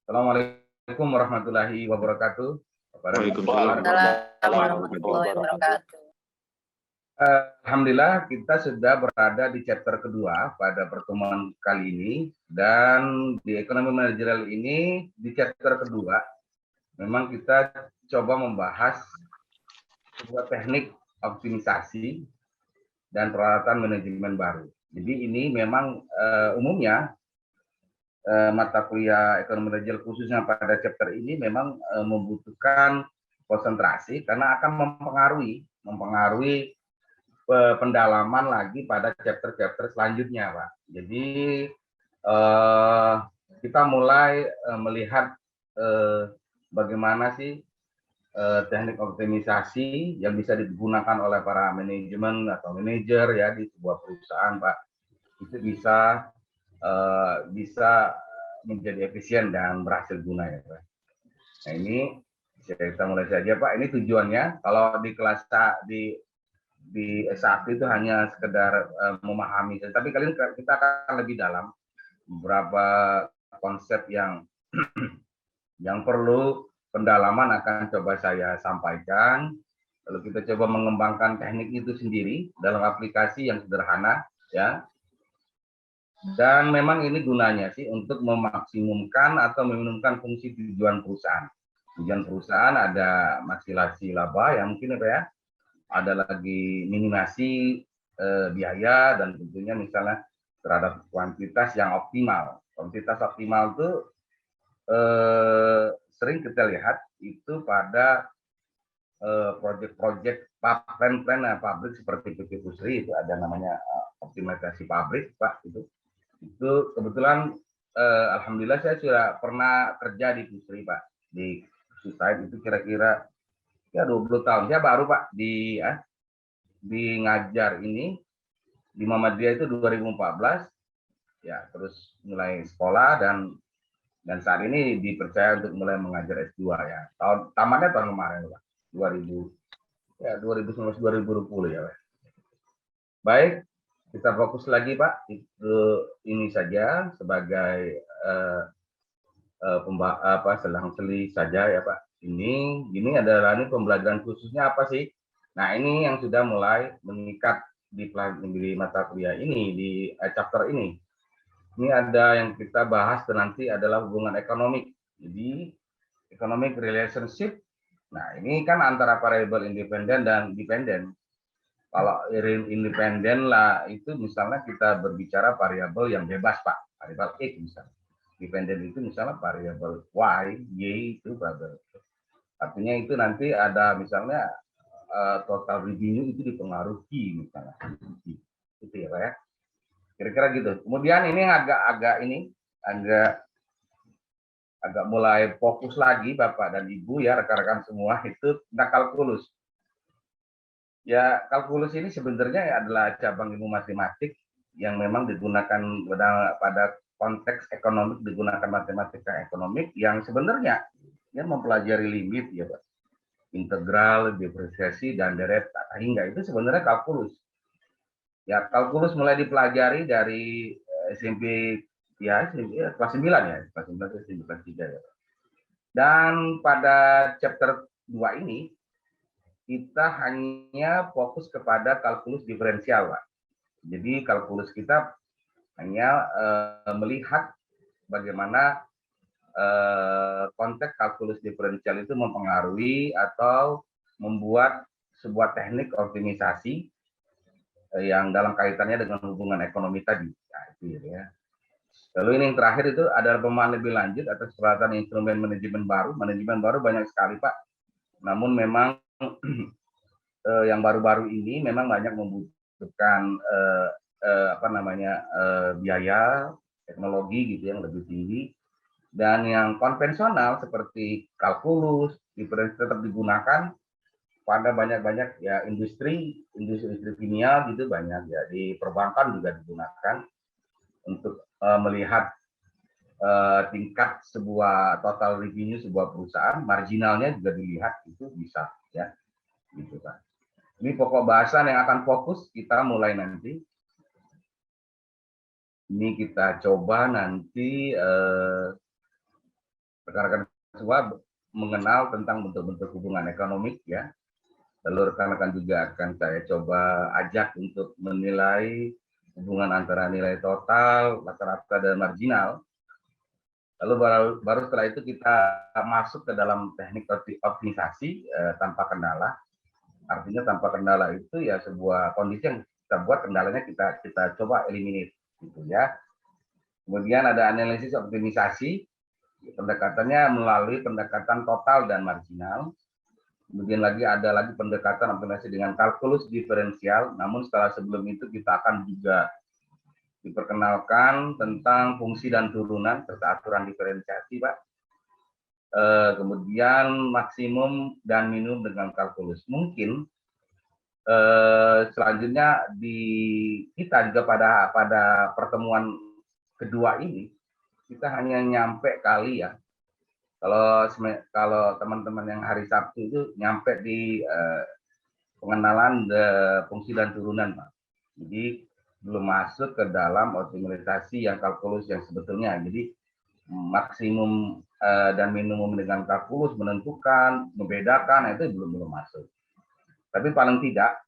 Assalamualaikum warahmatullahi wabarakatuh. Waalaikumsalam warahmatullahi wabarakatuh. Alhamdulillah kita sudah berada di chapter kedua pada pertemuan kali ini, dan di ekonomi manajerial ini di chapter kedua memang kita coba membahas sebuah teknik optimisasi dan peralatan manajemen baru. Jadi ini memang umumnya mata kuliah ekonomi manajerial khususnya pada chapter ini memang membutuhkan konsentrasi karena akan mempengaruhi pendalaman lagi pada chapter-chapter selanjutnya, Pak. Jadi kita mulai melihat bagaimana sih teknik optimisasi yang bisa digunakan oleh para manajemen atau manajer ya di sebuah perusahaan, Pak. Itu bisa menjadi efisien dan berhasil guna ya, Pak. Nah ini kita mulai saja, Pak. Ini tujuannya kalau di kelas di S1 itu hanya sekedar memahami, tapi kali ini kita akan lebih dalam beberapa konsep yang yang perlu pendalaman akan coba saya sampaikan. Lalu kita coba mengembangkan teknik itu sendiri dalam aplikasi yang sederhana ya. Dan memang ini gunanya sih untuk memaksimumkan atau meminimumkan fungsi tujuan perusahaan. Tujuan perusahaan ada maksimasi laba yang mungkin ya, ada lagi minimasi biaya, dan tentunya misalnya terhadap kuantitas yang optimal. Kuantitas optimal itu sering kita lihat itu pada proyek-proyek plan pabrik seperti PT Pusri, itu ada namanya optimalisasi pabrik, Pak. Itu kebetulan alhamdulillah saya sudah pernah kerja di Pusri, Pak. Di Pusri itu kira-kira ya 20 tahun. Saya baru, Pak, di ngajar ini di Muhammadiyah itu 2014. Ya, terus mulai sekolah dan saat ini dipercaya untuk mulai mengajar S2 ya. Tamatnya tahun kemarin, Pak. 2019 2020 ya, Pak. Baik, kita fokus lagi, Pak. Ini saja sebagai selang-seli saja ya, Pak. Ini adalah pembelajaran khususnya apa sih? Nah, ini yang sudah mulai meningkat di mata kuliah ini, di chapter ini. Ini ada yang kita bahas nanti adalah hubungan ekonomi. Jadi, economic relationship. Nah, ini kan antara variabel independen dan dependen. Kalau independen lah itu misalnya kita berbicara variabel yang bebas, Pak, variabel X misalnya. Dependen itu misalnya variabel Y, Y itu variabel. Artinya itu nanti ada misalnya total revenue itu dipengaruhi misalnya. Itu ya, Pak ya. Kira-kira gitu. Kemudian ini agak mulai fokus lagi Bapak dan Ibu ya, rekan-rekan semua, itu tentang kalkulus. Ya, kalkulus ini sebenarnya adalah cabang ilmu matematik yang memang digunakan pada konteks ekonomik, digunakan matematika ekonomik yang sebenarnya ya mempelajari limit ya, Pak. Integral, diferensiasi, dan deret hingga itu sebenarnya kalkulus. Ya, kalkulus mulai dipelajari dari SMP ya, kelas 9 ya, kelas 9 ke kelas 3 ya. Dan pada chapter 2 ini kita hanya fokus kepada kalkulus diferensial, Pak. Jadi kalkulus kita hanya melihat bagaimana konteks kalkulus diferensial itu mempengaruhi atau membuat sebuah teknik optimisasi yang dalam kaitannya dengan hubungan ekonomi tadi. Nah, itu ya. Lalu ini yang terakhir itu adalah pemahaman lebih lanjut atas peralatan instrumen manajemen baru. Manajemen baru banyak sekali, Pak. Namun memang yang baru-baru ini memang banyak membutuhkan biaya teknologi gitu yang lebih tinggi, dan yang konvensional seperti kalkulus diferensial tetap digunakan pada banyak ya industri kimia gitu, banyak ya, di perbankan juga digunakan untuk melihat tingkat sebuah total revenue sebuah perusahaan, marginalnya juga dilihat, itu bisa ya gitu, Pak. Ini pokok bahasan yang akan fokus kita mulai nanti. Ini kita coba nanti rekan-rekan semua mengenal tentang bentuk-bentuk hubungan ekonomi ya. Lalu rekan-rekan juga akan saya coba ajak untuk menilai hubungan antara nilai total, rata-rata, dan marginal. Lalu baru setelah itu kita masuk ke dalam teknik optimisasi tanpa kendala. Artinya tanpa kendala itu ya sebuah kondisi yang kita buat kendalanya kita coba eliminate gitu ya. Kemudian ada analisis optimisasi, pendekatannya melalui pendekatan total dan marginal. Kemudian ada lagi pendekatan optimasi dengan kalkulus diferensial. Namun sebelum itu kita akan juga diperkenalkan tentang fungsi dan turunan serta aturan diferensiasi, Pak. Kemudian maksimum dan minimum dengan kalkulus. Mungkin selanjutnya kita juga pada pertemuan kedua ini kita hanya nyampe kali ya. Kalau teman-teman yang hari Sabtu itu nyampe di pengenalan fungsi dan turunan, Pak. Jadi belum masuk ke dalam optimalisasi yang kalkulus yang sebetulnya. Jadi maksimum dan minimum dengan kalkulus menentukan, membedakan itu belum masuk. Tapi paling tidak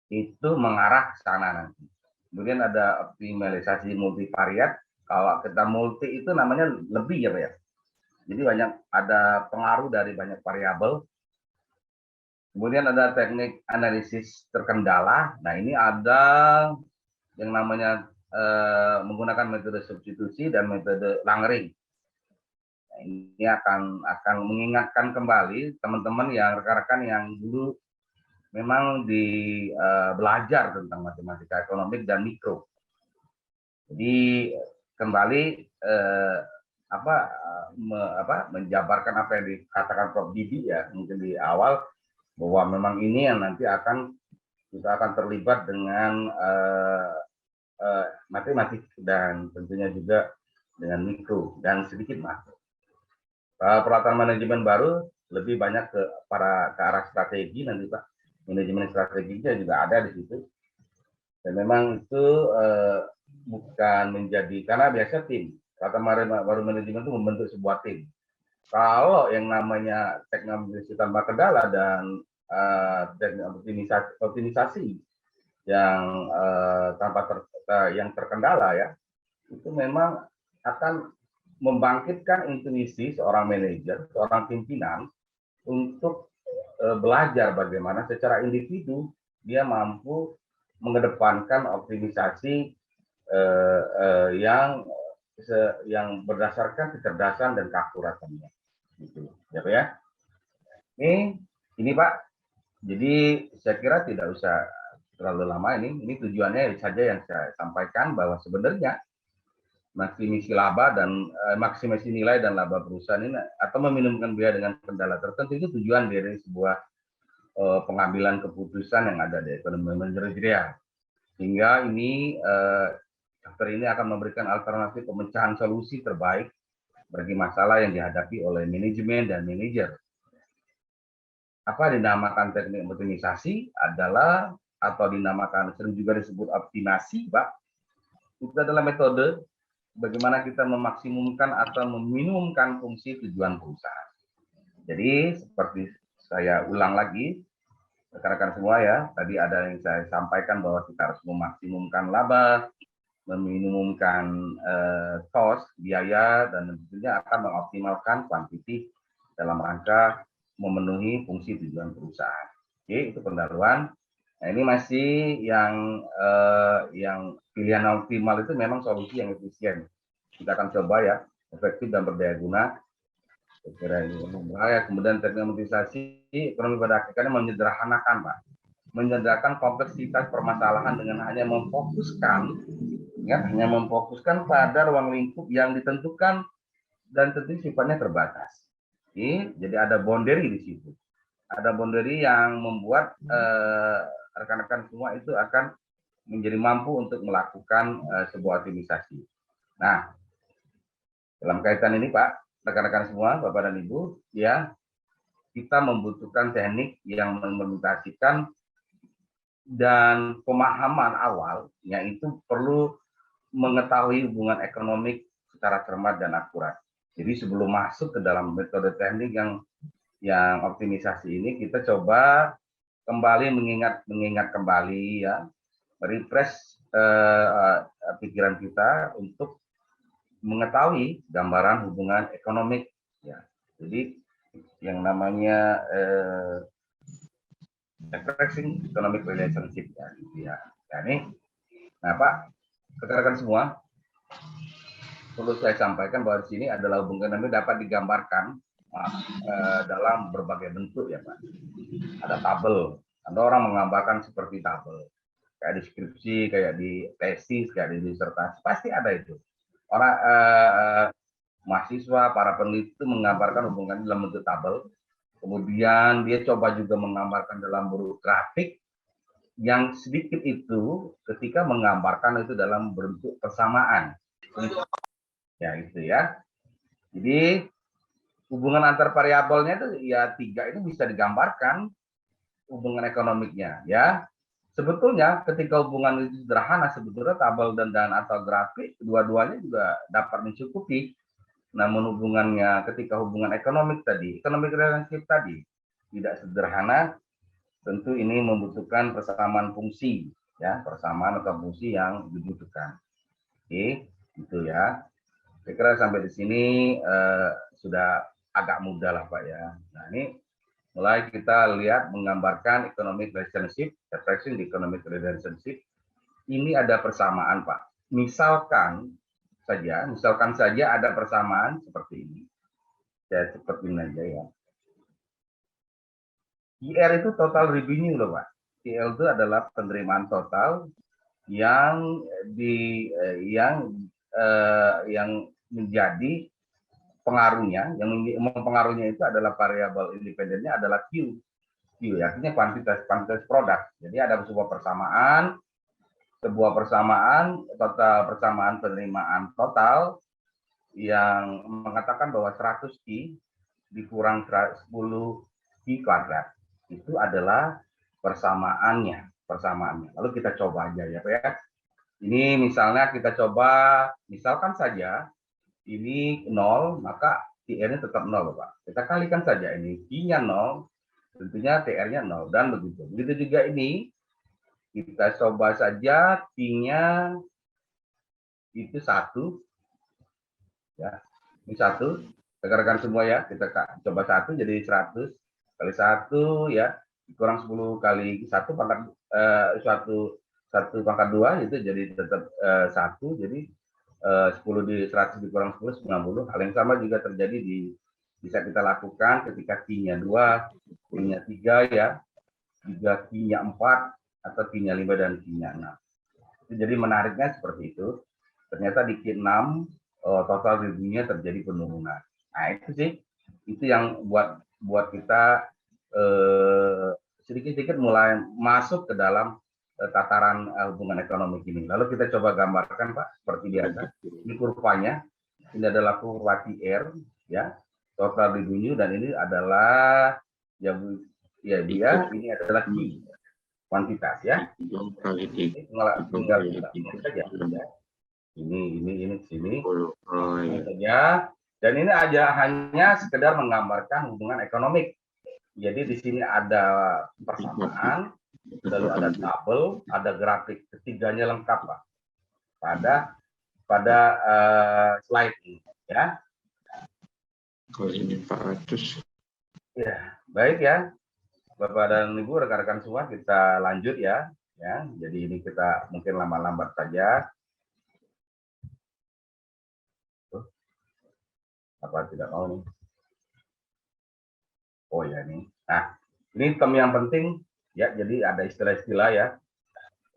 itu mengarah ke sana nanti. Kemudian ada optimalisasi multivariat. Kalau kita multi itu namanya lebih ya, Pak ya. Jadi ada pengaruh dari banyak variabel. Kemudian ada teknik analisis terkendala. Nah, ini ada yang namanya menggunakan metode substitusi dan metode Langering. Nah, ini akan mengingatkan kembali teman-teman yang rekan-rekan yang dulu memang belajar tentang matematika ekonomik dan mikro. Jadi kembali menjabarkan apa yang dikatakan Prof. Didi ya mungkin di awal, bahwa memang ini yang nanti kita akan terlibat dengan matematik dan tentunya juga dengan mikro dan sedikit makro. Peralatan manajemen baru lebih banyak ke arah strategi nanti, Pak. Manajemen strateginya juga ada di situ. Dan memang itu bukan menjadi, karena biasa tim. Baru manajemen itu membentuk sebuah tim. Kalau yang namanya teknologi tanpa kendala dan optimisasi yang yang terkendala ya, itu memang akan membangkitkan intuisi seorang manajer, seorang pimpinan untuk belajar bagaimana secara individu dia mampu mengedepankan optimisasi yang berdasarkan kecerdasan dan keakuratannya. Gitu, ya Pak ya. Ini Pak. Jadi saya kira tidak usah terlalu lama ini tujuannya saja yang saya sampaikan, bahwa sebenarnya maksimasi laba dan maksimasi nilai dan laba perusahaan ini atau meminimumkan biaya dengan kendala tertentu itu tujuan dari sebuah pengambilan keputusan yang ada di ekonomi manajerial. Sehingga chapter ini akan memberikan alternatif pemecahan solusi terbaik bagi masalah yang dihadapi oleh manajemen dan manajer. Apa dinamakan teknik optimisasi adalah, atau dinamakan sering juga disebut optimasi, Pak. Itu adalah metode bagaimana kita memaksimumkan atau meminimumkan fungsi tujuan perusahaan. Jadi seperti saya ulang lagi, rekan-rekan semua ya, tadi ada yang saya sampaikan bahwa kita harus memaksimumkan laba, meminimumkan cost, biaya, dan tentunya akan mengoptimalkan kuantiti dalam rangka memenuhi fungsi tujuan perusahaan. Oke, itu pendahuluan. Nah, ini masih yang pilihan optimal itu memang solusi yang efisien. Kita akan coba ya, efektif dan berdaya guna. Kira ini kemudian teknik optimisasi ekonomi pada akhirnya menyederhanakan, Pak. Menyederhanakan kompleksitas permasalahan dengan hanya memfokuskan pada ruang lingkup yang ditentukan dan tentu sifatnya terbatas. Jadi ada boundary di situ. Ada boundary yang membuat rekan-rekan semua itu akan menjadi mampu untuk melakukan sebuah optimisasi. Nah, dalam kaitan ini Pak, rekan-rekan semua, Bapak dan Ibu, ya, kita membutuhkan teknik yang mengimplementasikan dan pemahaman awal, yaitu perlu mengetahui hubungan ekonomi secara cermat dan akurat. Jadi sebelum masuk ke dalam metode teknik yang optimisasi ini, kita coba kembali mengingat kembali ya, refresh pikiran kita untuk mengetahui gambaran hubungan ekonomi ya. Jadi yang namanya addressing economic relationship ya, gitu ya. Nah, nah Pak, rekan-rekan semua, perlu saya sampaikan bahwa di sini adalah hubungan ekonomi dapat digambarkan dalam berbagai bentuk ya Pak. Ada tabel, ada orang menggambarkan seperti tabel, kayak di skripsi, kayak di tesis, kayak di disertasi, pasti ada itu. Orang mahasiswa, para peneliti itu menggambarkan hubungan dalam bentuk tabel. Kemudian dia coba juga menggambarkan dalam bentuk grafik, yang sedikit itu ketika menggambarkan itu dalam bentuk persamaan. Ya itu ya. Jadi hubungan antar variabelnya itu ya 3 itu bisa digambarkan hubungan ekonomiknya ya. Sebetulnya ketika hubungan itu sederhana, sebetulnya tabel dan atau grafik dua-duanya juga dapat mencukupi. Namun hubungannya ketika hubungan ekonomik tadi, ekonomik relationship tadi tidak sederhana, tentu ini membutuhkan persamaan fungsi ya, persamaan atau fungsi yang dibutuhkan. Oke, itu ya. Saya kira sampai di sini sudah agak mudah lah Pak ya. Nah ini mulai kita lihat menggambarkan economic relationship, reflection di economic relationship. Ini ada persamaan Pak. Misalkan saja ada persamaan seperti ini. Saya cepetin aja ya. IR itu total revenue loh Pak. IR itu adalah penerimaan total yang menjadi pengaruhnya, yang mempengaruhinya itu adalah variabel independennya adalah Q. Q ya, artinya kuantitas produk. Jadi ada sebuah persamaan total persamaan penerimaan total yang mengatakan bahwa 100 Q dikurang 10 Q kuadrat itu adalah persamaannya. Lalu kita coba aja ya Pak ya. Ini misalnya kita coba, misalkan saja ini 0, maka TR-nya tetap 0 Pak. Kita kalikan saja ini Q-nya 0, tentunya TR-nya 0 dan begitu. Begitu juga ini kita coba saja Q-nya itu 1 ya. Ini 1. Rekan-rekan semua ya, kita coba 1 jadi 100 kali 1 ya, kurang 10 kali 1 pangkat 1 pangkat 2 itu jadi tetap 1, jadi 10 di 100 dikurang 10 90. Hal yang sama juga terjadi bisa kita lakukan ketika Q-nya 2, Q-nya 3 ya, juga Q-nya 4 atau Q-nya 5 dan Q-nya 6. Jadi menariknya seperti itu. Ternyata di Q6 total revenue-nya terjadi penurunan. Nah itu sih, itu yang buat kita sedikit-sedikit mulai masuk ke dalam tataran hubungan ekonomi ini. Lalu kita coba gambarkan Pak, seperti biasa. Ini kurvanya, ini adalah kurva TR, ya, total revenue, dan ini adalah ini adalah Q, kuantitas ya. Ini tinggal kita saja ya. Ini sini saja, dan ini hanya sekedar menggambarkan hubungan ekonomik. Jadi di sini ada persamaan, lalu ada tabel, ada grafik, ketiganya lengkap Pak pada slide ini ya. Kalau ini 400. Ya, baik ya Bapak dan Ibu, rekan-rekan semua, kita lanjut ya. Jadi ini kita mungkin lambat-lambat saja. Apa tidak mau nih? Oh ya nih. Nah, ini term yang penting ya. Jadi ada istilah-istilah ya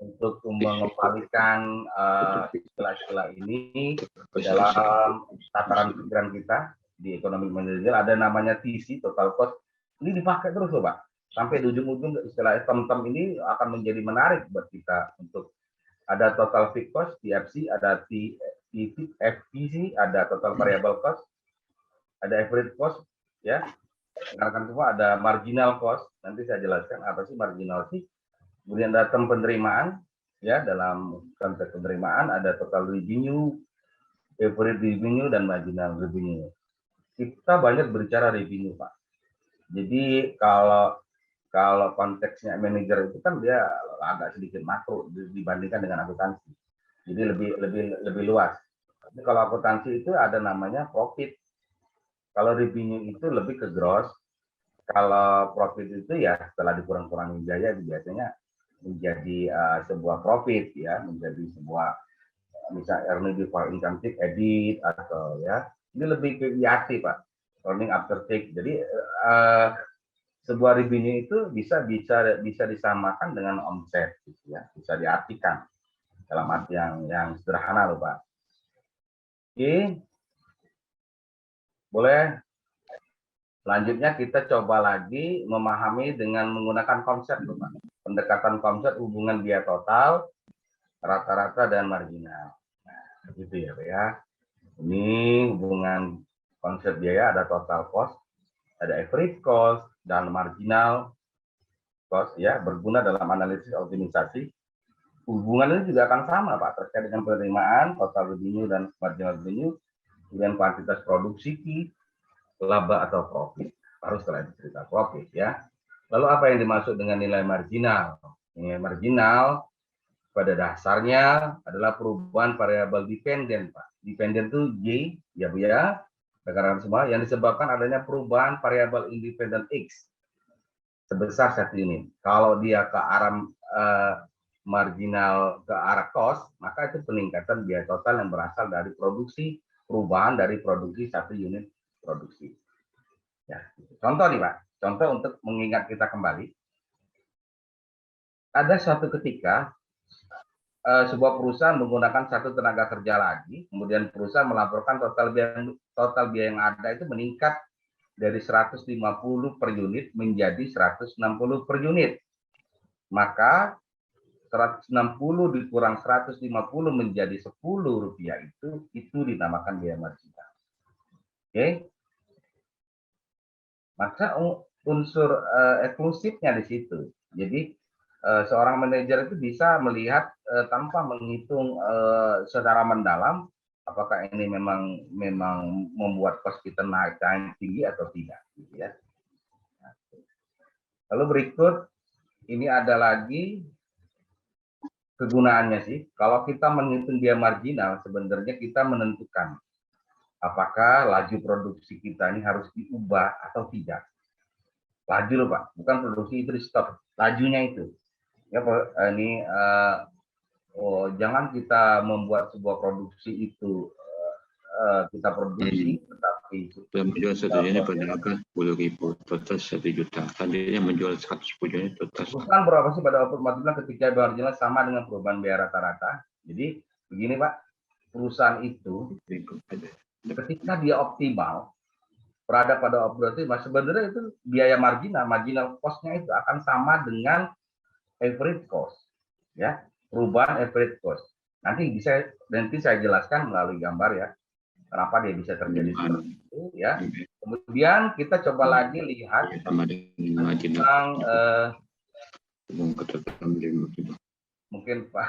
untuk mengembalikan istilah-istilah ini dalam tataran pikiran kita di ekonomi manajerial. Ada namanya TC, total cost. Ini dipakai terus loh Pak. Sampai di ujung-ujung istilah term-term ini akan menjadi menarik buat kita untuk ada total fixed cost, TFC, ada FTC, ada total variable cost, ada average cost, ya. Rekan-rekan semua ada marginal cost. Nanti saya jelaskan apa sih marginal sih. Kemudian ada term penerimaan, ya, dalam konteks penerimaan ada total revenue, average revenue, dan marginal revenue. kita banyak berbicara revenue, Pak. Jadi kalau konteksnya manajer itu kan dia agak sedikit makro dibandingkan dengan akuntansi. Jadi lebih luas. Tapi kalau akuntansi itu ada namanya profit. Kalau revenue itu lebih ke gross. Kalau profit itu ya setelah dikurang-kurangi biaya biasanya menjadi sebuah profit ya, menjadi sebuah misalnya earning before income tax, EBIT atau ya ini lebih ke IAT, Pak, earning after tax. Jadi sebuah revenue itu bisa disamakan dengan omset, gitu ya, bisa diartikan dalam arti yang sederhana loh, Pak. Oke, boleh. Selanjutnya kita coba lagi memahami dengan menggunakan konsep, loh, Pak. Pendekatan konsep hubungan biaya total, rata-rata dan marginal. Nah, gitu ya, Pak ya. Ini hubungan konsep biaya ada total cost, ada average cost dan marginal cost ya, berguna dalam analisis optimisasi. Hubungan ini juga akan sama, Pak, terkait dengan penerimaan, total revenue dan marginal revenue, kemudian kuantitas produksi, laba atau profit. Baru setelah itu cerita profit ya. Lalu apa yang dimaksud dengan nilai marginal? Nilai marginal pada dasarnya adalah perubahan variabel dependen, Pak. Dependen itu J, ya Bu ya, rekan-rekan semua, yang disebabkan adanya perubahan variabel independen X sebesar 1 unit. Kalau dia ke arah marginal ke arah cost, maka itu peningkatan biaya total yang berasal dari produksi, perubahan dari produksi 1 unit produksi. Ya, contoh nih Pak, contoh untuk mengingat kita kembali. Ada suatu ketika sebuah perusahaan menggunakan satu tenaga kerja lagi, kemudian perusahaan melaporkan total biaya yang ada itu meningkat dari 150 per unit menjadi 160 per unit. Maka 160 dikurang 150 menjadi 10 rupiah itu dinamakan biaya marginal. Oke. Maka unsur eksklusifnya di situ. Jadi seorang manajer itu bisa melihat tanpa menghitung secara mendalam apakah ini memang membuat kos kita naik tinggi atau tidak, gitu ya. Lalu berikut ini ada lagi kegunaannya sih. Kalau kita menghitung biaya marginal, sebenarnya kita menentukan apakah laju produksi kita ini harus diubah atau tidak. Laju loh Pak, bukan produksi itu di stop, lajunya itu. Ya ini jangan kita membuat sebuah produksi itu kita produksi tetapi menjual 1 unit pada harga 10.000, total 1 juta. Tadinya menjual 110 unit, total. Bukan berapa sih pada output marginal ketika marginal sama dengan perubahan biaya rata-rata. Jadi begini Pak, perusahaan itu ketika dia optimal berada pada optimal, sebenarnya itu biaya marginal cost-nya itu akan sama dengan average cost, ya, perubahan average cost. Nanti saya jelaskan melalui gambar ya, kenapa dia bisa terjadi seperti itu ya. Kemudian kita coba lagi lihat tentang mungkin Pak,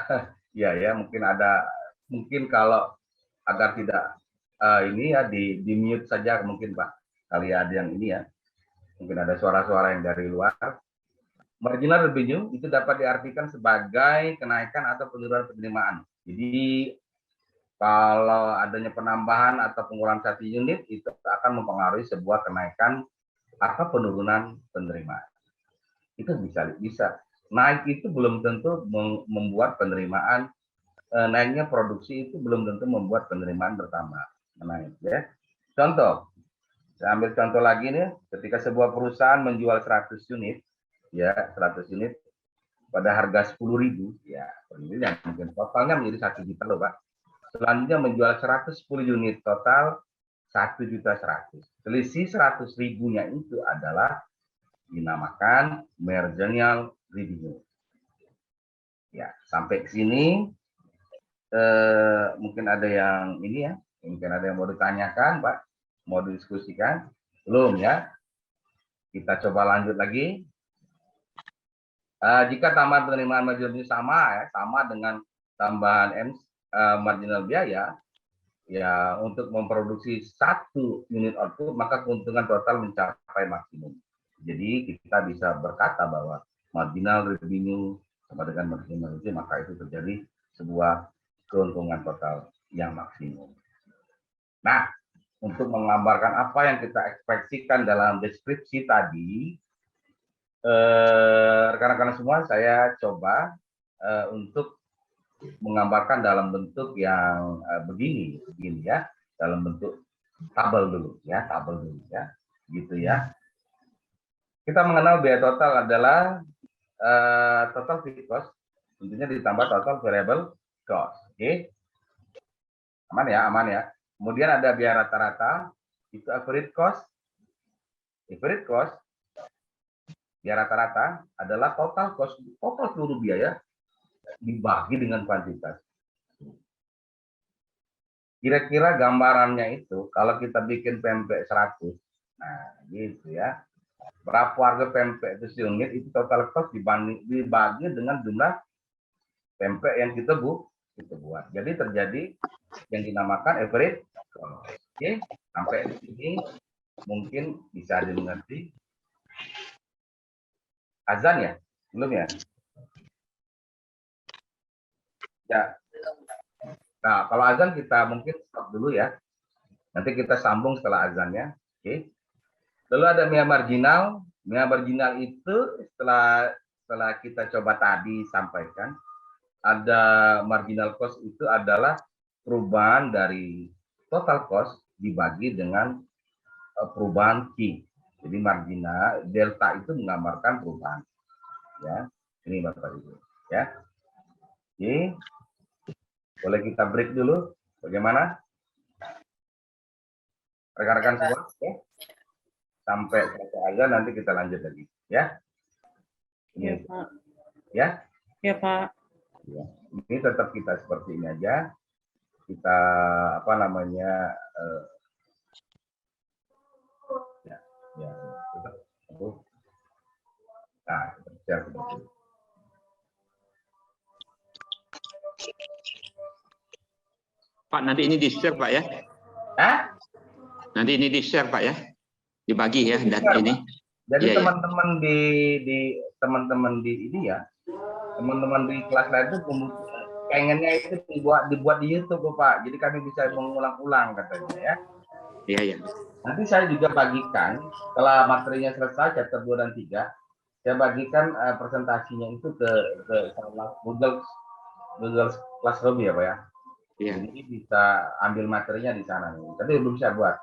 ya mungkin kalau agar tidak ini ya di mute saja mungkin Pak, kali ada yang ini ya, mungkin ada suara-suara yang dari luar. Marginal revenue itu dapat diartikan sebagai kenaikan atau penurunan penerimaan. Jadi kalau adanya penambahan atau pengurangan 1 unit itu akan mempengaruhi sebuah kenaikan atau penurunan penerimaan. Itu bisa naik itu belum tentu membuat penerimaan naiknya produksi itu belum tentu membuat penerimaan bertambah. Naik ya. Contoh, saya ambil contoh lagi nih, ketika sebuah perusahaan menjual 100 unit ya 100 unit pada harga 10.000 ya, yang mungkin totalnya menjadi 1 juta loh Pak. Selanjutnya menjual 110 unit total 1.100.000. Selisih 100.000-nya itu adalah dinamakan marginal revenue. Ya, sampai ke sini mungkin ada yang ini ya, mungkin ada yang mau ditanyakan Pak, mau didiskusikan? Belum ya? Kita coba lanjut lagi. Jika tambahan penerimaan marginal sama ya, sama dengan tambahan marginal biaya, ya untuk memproduksi 1 unit output, maka keuntungan total mencapai maksimum. Jadi kita bisa berkata bahwa marginal revenue sama dengan marginal revenue, maka itu terjadi sebuah keuntungan total yang maksimum. Nah, untuk menggambarkan apa yang kita ekspresikan dalam deskripsi tadi, rekan-rekan semua, saya coba untuk menggambarkan dalam bentuk yang begini ya, dalam bentuk tabel dulu ya, gitu ya. Kita mengenal biaya total adalah total fixed cost, tentunya ditambah total variable cost. Oke, aman ya. Kemudian ada biaya rata-rata, itu average cost. Average cost biaya rata-rata adalah total cost, total seluruh biaya dibagi dengan kuantitas. Kira-kira gambarannya itu, kalau kita bikin pempek 100, nah gitu ya, berapa harga pempek itu seunit, itu total cost dibagi dengan jumlah pempek yang kita buat. Jadi terjadi yang dinamakan average cost. Oke, sampai di sini mungkin bisa dimengerti. Azan ya? Belum ya? Ya. Nah, kalau azan kita mungkin stop dulu ya. Nanti kita sambung setelah azannya. Oke. Lalu ada biaya marginal. Biaya marginal itu setelah kita coba tadi sampaikan, ada marginal cost itu adalah perubahan dari total cost dibagi dengan perubahan Q. Jadi marginal delta itu menggambarkan perubahan. Ya, ini Bapak Ibu. Ya. Oke. Boleh kita break dulu? Bagaimana? Rekan-rekan semua, ya? Sampai selesai aja, nanti kita lanjut lagi, ya? Ini, ya Pak. Ya? Ya Pak. Ya. Ini tetap kita seperti ini aja. Kita apa namanya? Ya. Nah, seperti itu. Pak, nanti ini di-share Pak ya? Hah? Nanti ini di-share Pak ya? Dibagi ya dan ini. Jadi Iya, teman-teman teman-teman di ini ya, teman-teman di kelas lain itu pengennya itu dibuat di YouTube Pak. Jadi kami bisa mengulang-ulang katanya ya. Iya, iya. Nanti saya juga bagikan setelah materinya selesai chapter 2 dan 3, saya bagikan presentasinya itu ke Google Classroom ya Pak ya. Iya. Jadi bisa ambil materinya di sana. Tapi belum bisa buat.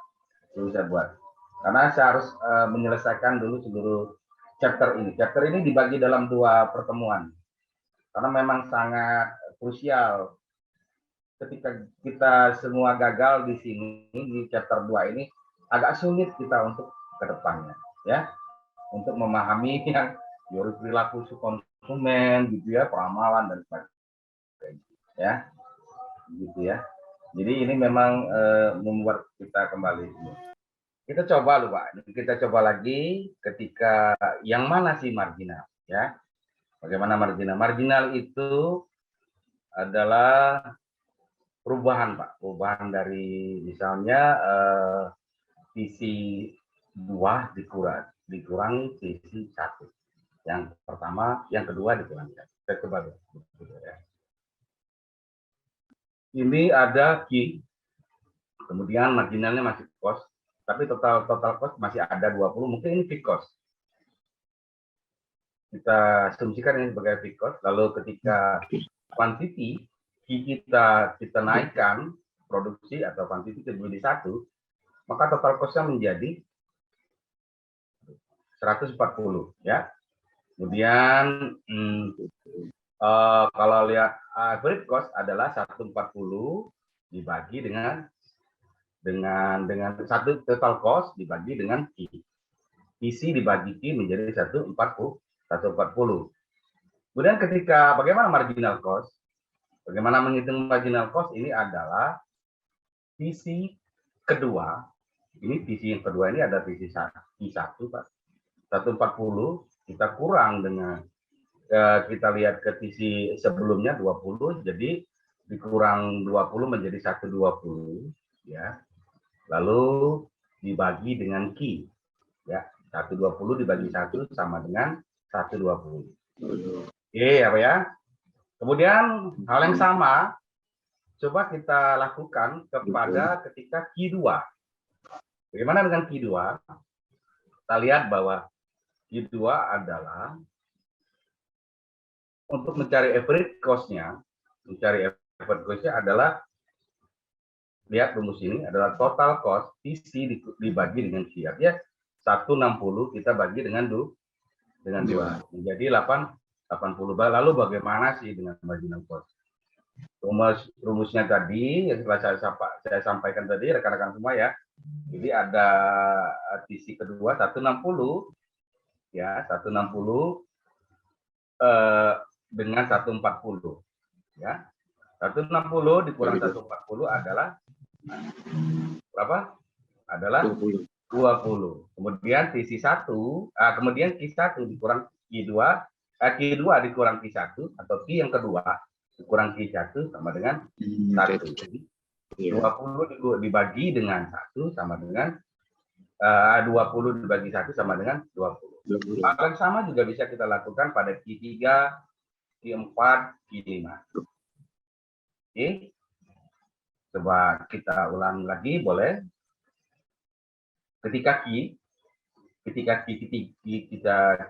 Karena saya harus menyelesaikan dulu seluruh chapter ini. Chapter ini dibagi dalam 2 pertemuan. Karena memang sangat krusial. Ketika kita semua gagal di sini, di chapter 2 ini, agak sulit kita untuk ke depannya. Ya, untuk memahami yang teori perilaku konsumen, gitu ya, peramalan, dan sebagainya. Ya, gitu ya. Jadi ini memang membuat kita kembali. Kita coba loh Pak, kita coba lagi ketika yang mana sih marginal ya? Bagaimana marginal? Marginal itu adalah perubahan Pak, perubahan dari misalnya sisi 2 dikurangi sisi 1. Yang pertama, yang kedua dikurangi. Kita coba dulu. Ini ada Q, kemudian marginalnya masih cost, tapi total cost masih ada 20, mungkin ini fixed cost. Kita asumsikan ini sebagai fixed cost, lalu ketika quantity kita naikkan produksi atau quantity menjadi 1, maka total cost-nya menjadi 140 ya. Kemudian kalau lihat average cost adalah 140 dibagi dengan satu total cost dibagi dengan Q. PC dibagi Q menjadi 140. Kemudian ketika bagaimana marginal cost? Bagaimana menghitung marginal cost ini adalah PC kedua. Ini PC yang kedua ini ada PC 1 Pak. 140 kita kurang dengan kita lihat ke PC sebelumnya 20, jadi dikurang 20 menjadi 120 ya. Lalu dibagi dengan Q ya. 120 dibagi 1 sama dengan 120. Oke, apa ya? Kemudian hal yang sama coba kita lakukan kepada ketika Q2. Bagaimana dengan Q2? Kita lihat bahwa Q2 adalah untuk mencari average cost-nya, adalah lihat rumus ini adalah total cost TC dibagi dengan Q. Artinya 160 kita bagi dengan 2 menjadi 80. Lalu bagaimana sih dengan marginal cost? Rumusnya tadi yang telah saya sampaikan tadi rekan-rekan semua ya. Jadi ada TC kedua 160 ya, 160 dengan 140 ya. 160 dikurang 140 adalah berapa? Adalah 20. Kemudian TC1, kemudian Q1 dikurang Q2, Q2 dikurang Q1 atau Q yang kedua dikurang Q1 sama dengan 1. Jadi 20 dibagi dengan 1 sama dengan 20 dibagi 1 sama dengan 20. Hal yang sama juga bisa kita lakukan pada Q3, Q4, Q5. Oke. Coba kita ulang lagi, boleh? Ketika kita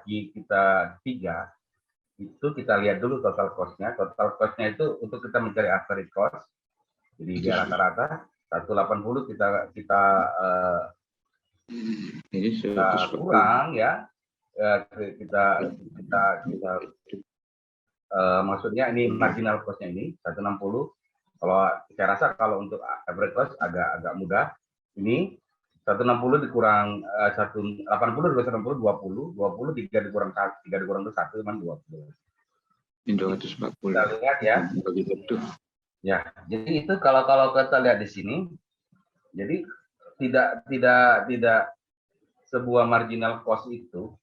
3 itu kita lihat dulu total cost-nya. Total cost-nya itu untuk kita mencari average cost. Jadi dia rata-rata 180 kita kurang ya. Kita maksudnya ini marginal cost-nya ini 160. Kalau saya rasa kalau untuk average cost agak mudah. Ini 160 dikurang 180 dikurang 160 20 3 dikurang 1 cuma 20. 240. Kita lihat ya. Ya, jadi itu kalau kita lihat di sini, jadi tidak sebuah marginal cost itu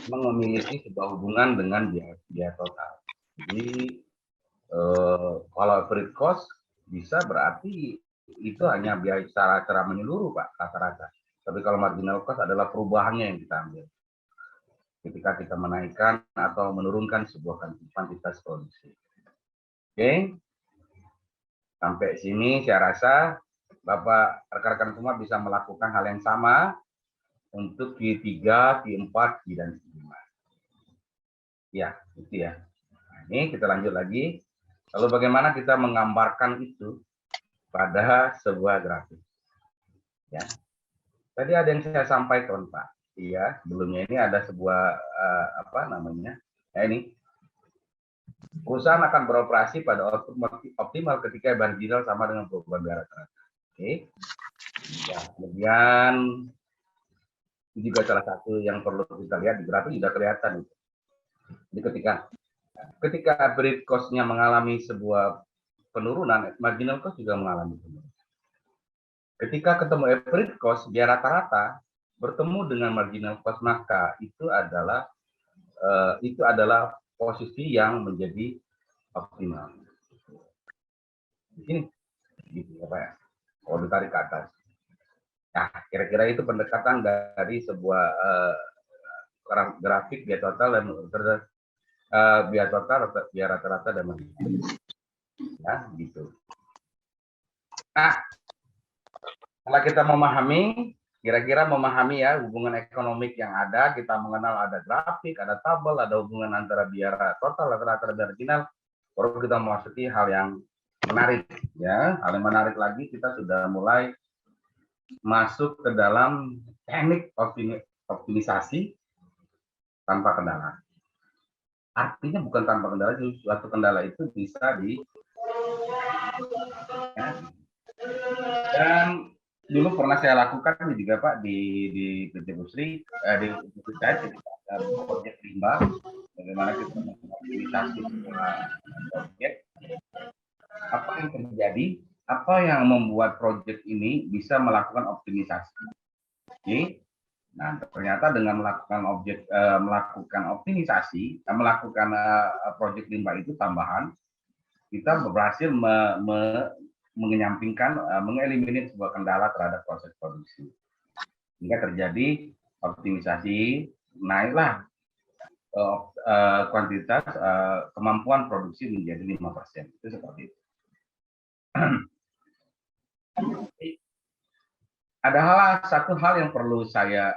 memiliki sebuah hubungan dengan biaya total. Jadi kalau average cost bisa berarti itu hanya biaya secara menyeluruh Pak, rata-rata. Tapi kalau marginal cost adalah perubahannya yang kita ambil ketika kita menaikkan atau menurunkan sebuah kuantitas produksi. Oke, sampai sini saya rasa Bapak rekan-rekan semua bisa melakukan hal yang sama untuk Q3, Q4, Q dan Q5. Ya, itu ya. Nah, ini kita lanjut lagi. Lalu bagaimana kita menggambarkan itu pada sebuah grafik? Ya, tadi ada yang saya sampaikan Pak. Iya, sebelumnya ini ada sebuah ini perusahaan akan beroperasi pada output optimal ketika marginal sama dengan perubahan biaya rata-rata. Oke. Ya, kemudian ini juga salah satu yang perlu kita lihat di grafik sudah kelihatan. Jadi ketika average cost-nya mengalami sebuah penurunan, marginal cost juga mengalami penurunan. Ketika ketemu average cost, biaya rata-rata bertemu dengan marginal cost, maka itu adalah posisi yang menjadi optimal. Di sini, gitu apa ya? Kalau ditarik ke atas. Nah, kira-kira itu pendekatan dari sebuah grafik biaya total dan biaya total, biaya rata-rata dan marginal. Ya, gitu. Nah, setelah kita memahami, kira-kira memahami ya hubungan ekonomik yang ada, kita mengenal ada grafik, ada tabel, ada hubungan antara biaya total, rata-rata dan marginal, baru kita memasuki hal yang menarik ya. Hal yang menarik lagi, kita sudah mulai masuk ke dalam teknik optimisasi tanpa kendala. Artinya bukan tanpa kendala, suatu kendala itu bisa dan dulu pernah saya lakukan juga Pak di PT Busri, di saya ketika proyek limbah, bagaimana kita mengoptimisasi proyek, apa yang terjadi, apa yang membuat proyek ini bisa melakukan optimisasi. Oke. Nah, ternyata dengan melakukan optimisasi, melakukan proyek limbah itu tambahan, kita berhasil mengenyampingkan, mengeliminir sebuah kendala terhadap proses produksi. Hingga terjadi optimisasi, naiklah kuantitas kemampuan produksi menjadi 5%. Itu seperti itu. Ada satu hal yang perlu saya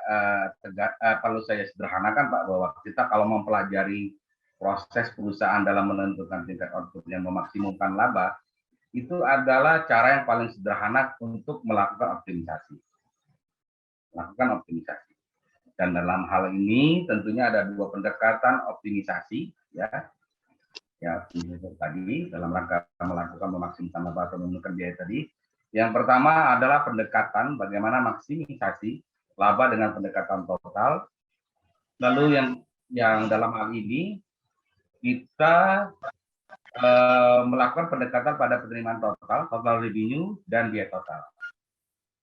sederhanakan, Pak, bahwa kita kalau mempelajari proses perusahaan dalam menentukan tingkat output yang memaksimumkan laba, itu adalah cara yang paling sederhana untuk melakukan optimisasi. Dan dalam hal ini tentunya ada dua pendekatan optimisasi, ya tadi dalam rangka melakukan memaksimumkan laba atau menurunkan biaya tadi. Yang pertama adalah pendekatan bagaimana maksimisasi laba dengan pendekatan total. Lalu yang dalam hal ini kita melakukan pendekatan pada penerimaan total revenue dan biaya total.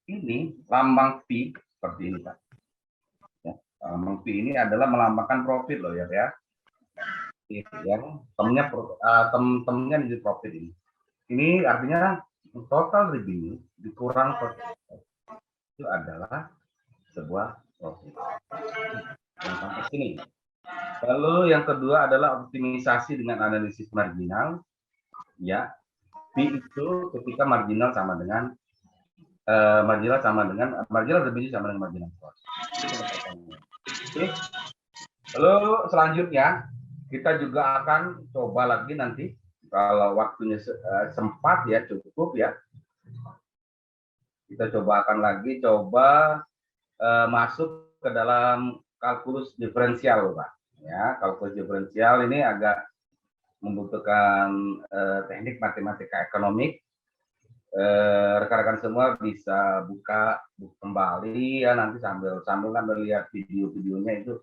Ini lambang P seperti ini, Pak. Ya, lambang P ini adalah melambangkan profit loh ya. Yang temennya di profit ini. Ini artinya total revenue dikurang total itu adalah sebuah profit. Yang sampai sini. Lalu yang kedua adalah optimisasi dengan analisis marginal. Ya, P itu ketika marginal sama dengan marginal revenue sama dengan marginal cost. Oke. Lalu selanjutnya kita juga akan coba lagi nanti kalau waktunya sempat ya, cukup ya, kita akan masuk ke dalam kalkulus diferensial, Pak. Ya, kalkulus diferensial ini agak membutuhkan teknik matematika ekonomik. Rekan-rekan semua bisa buka kembali ya, nanti sambil kan melihat video-videonya, itu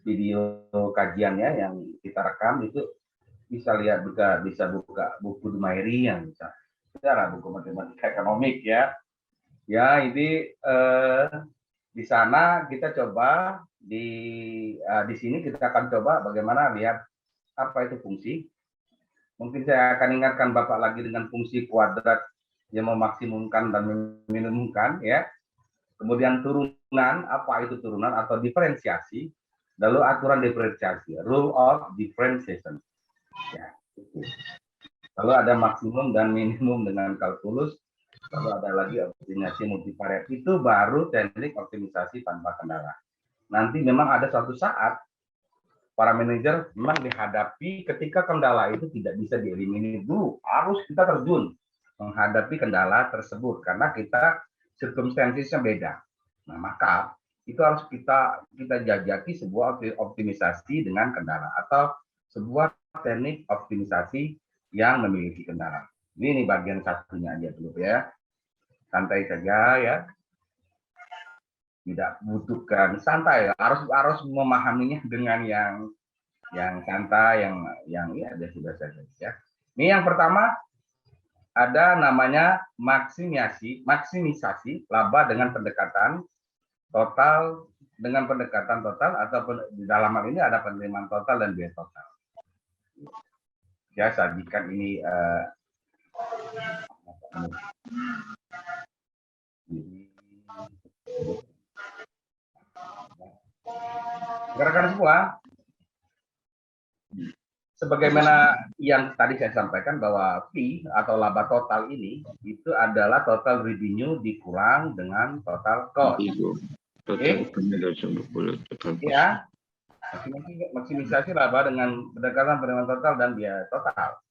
video kajiannya yang kita rekam, itu bisa lihat juga, bisa buka buku Dumairi yang bisa bicara buku matematika ekonomik ya. Ya, ini di sana kita coba di sini kita akan coba bagaimana lihat apa itu fungsi. Mungkin saya akan ingatkan Bapak lagi dengan fungsi kuadrat yang memaksimumkan dan meminimumkan ya. Kemudian turunan, apa itu turunan atau diferensiasi, lalu aturan diferensiasi, rule of differentiation. Ya, itu. Lalu ada maksimum dan minimum dengan kalkulus, lalu ada lagi optimasi multivariat. Itu baru teknik optimisasi tanpa kendala. Nanti memang ada suatu saat para manajer memang dihadapi ketika kendala itu tidak bisa dieliminir dulu, harus kita terjun menghadapi kendala tersebut karena kita circumstances-nya beda. Nah, maka itu harus kita jajaki sebuah optimisasi dengan kendala atau sebuah teknik optimisasi yang memiliki kendala. Ini bagian satunya aja dulu ya. Santai saja ya. Tidak butuhkan santai, harus memahaminya dengan yang santai, yang ya sudah saja ya. Ini yang pertama ada namanya maksimisasi laba dengan pendekatan total atau di dalam hal ini ada penerimaan total dan biaya total. Ya, sajikan ini rekan-rekan semua, sebagaimana yang tadi saya sampaikan bahwa P atau laba total ini itu adalah total revenue dikurang dengan total cost. Oke. Ya, maksimisasi laba dengan pendekatan penerimaan total dan biaya total.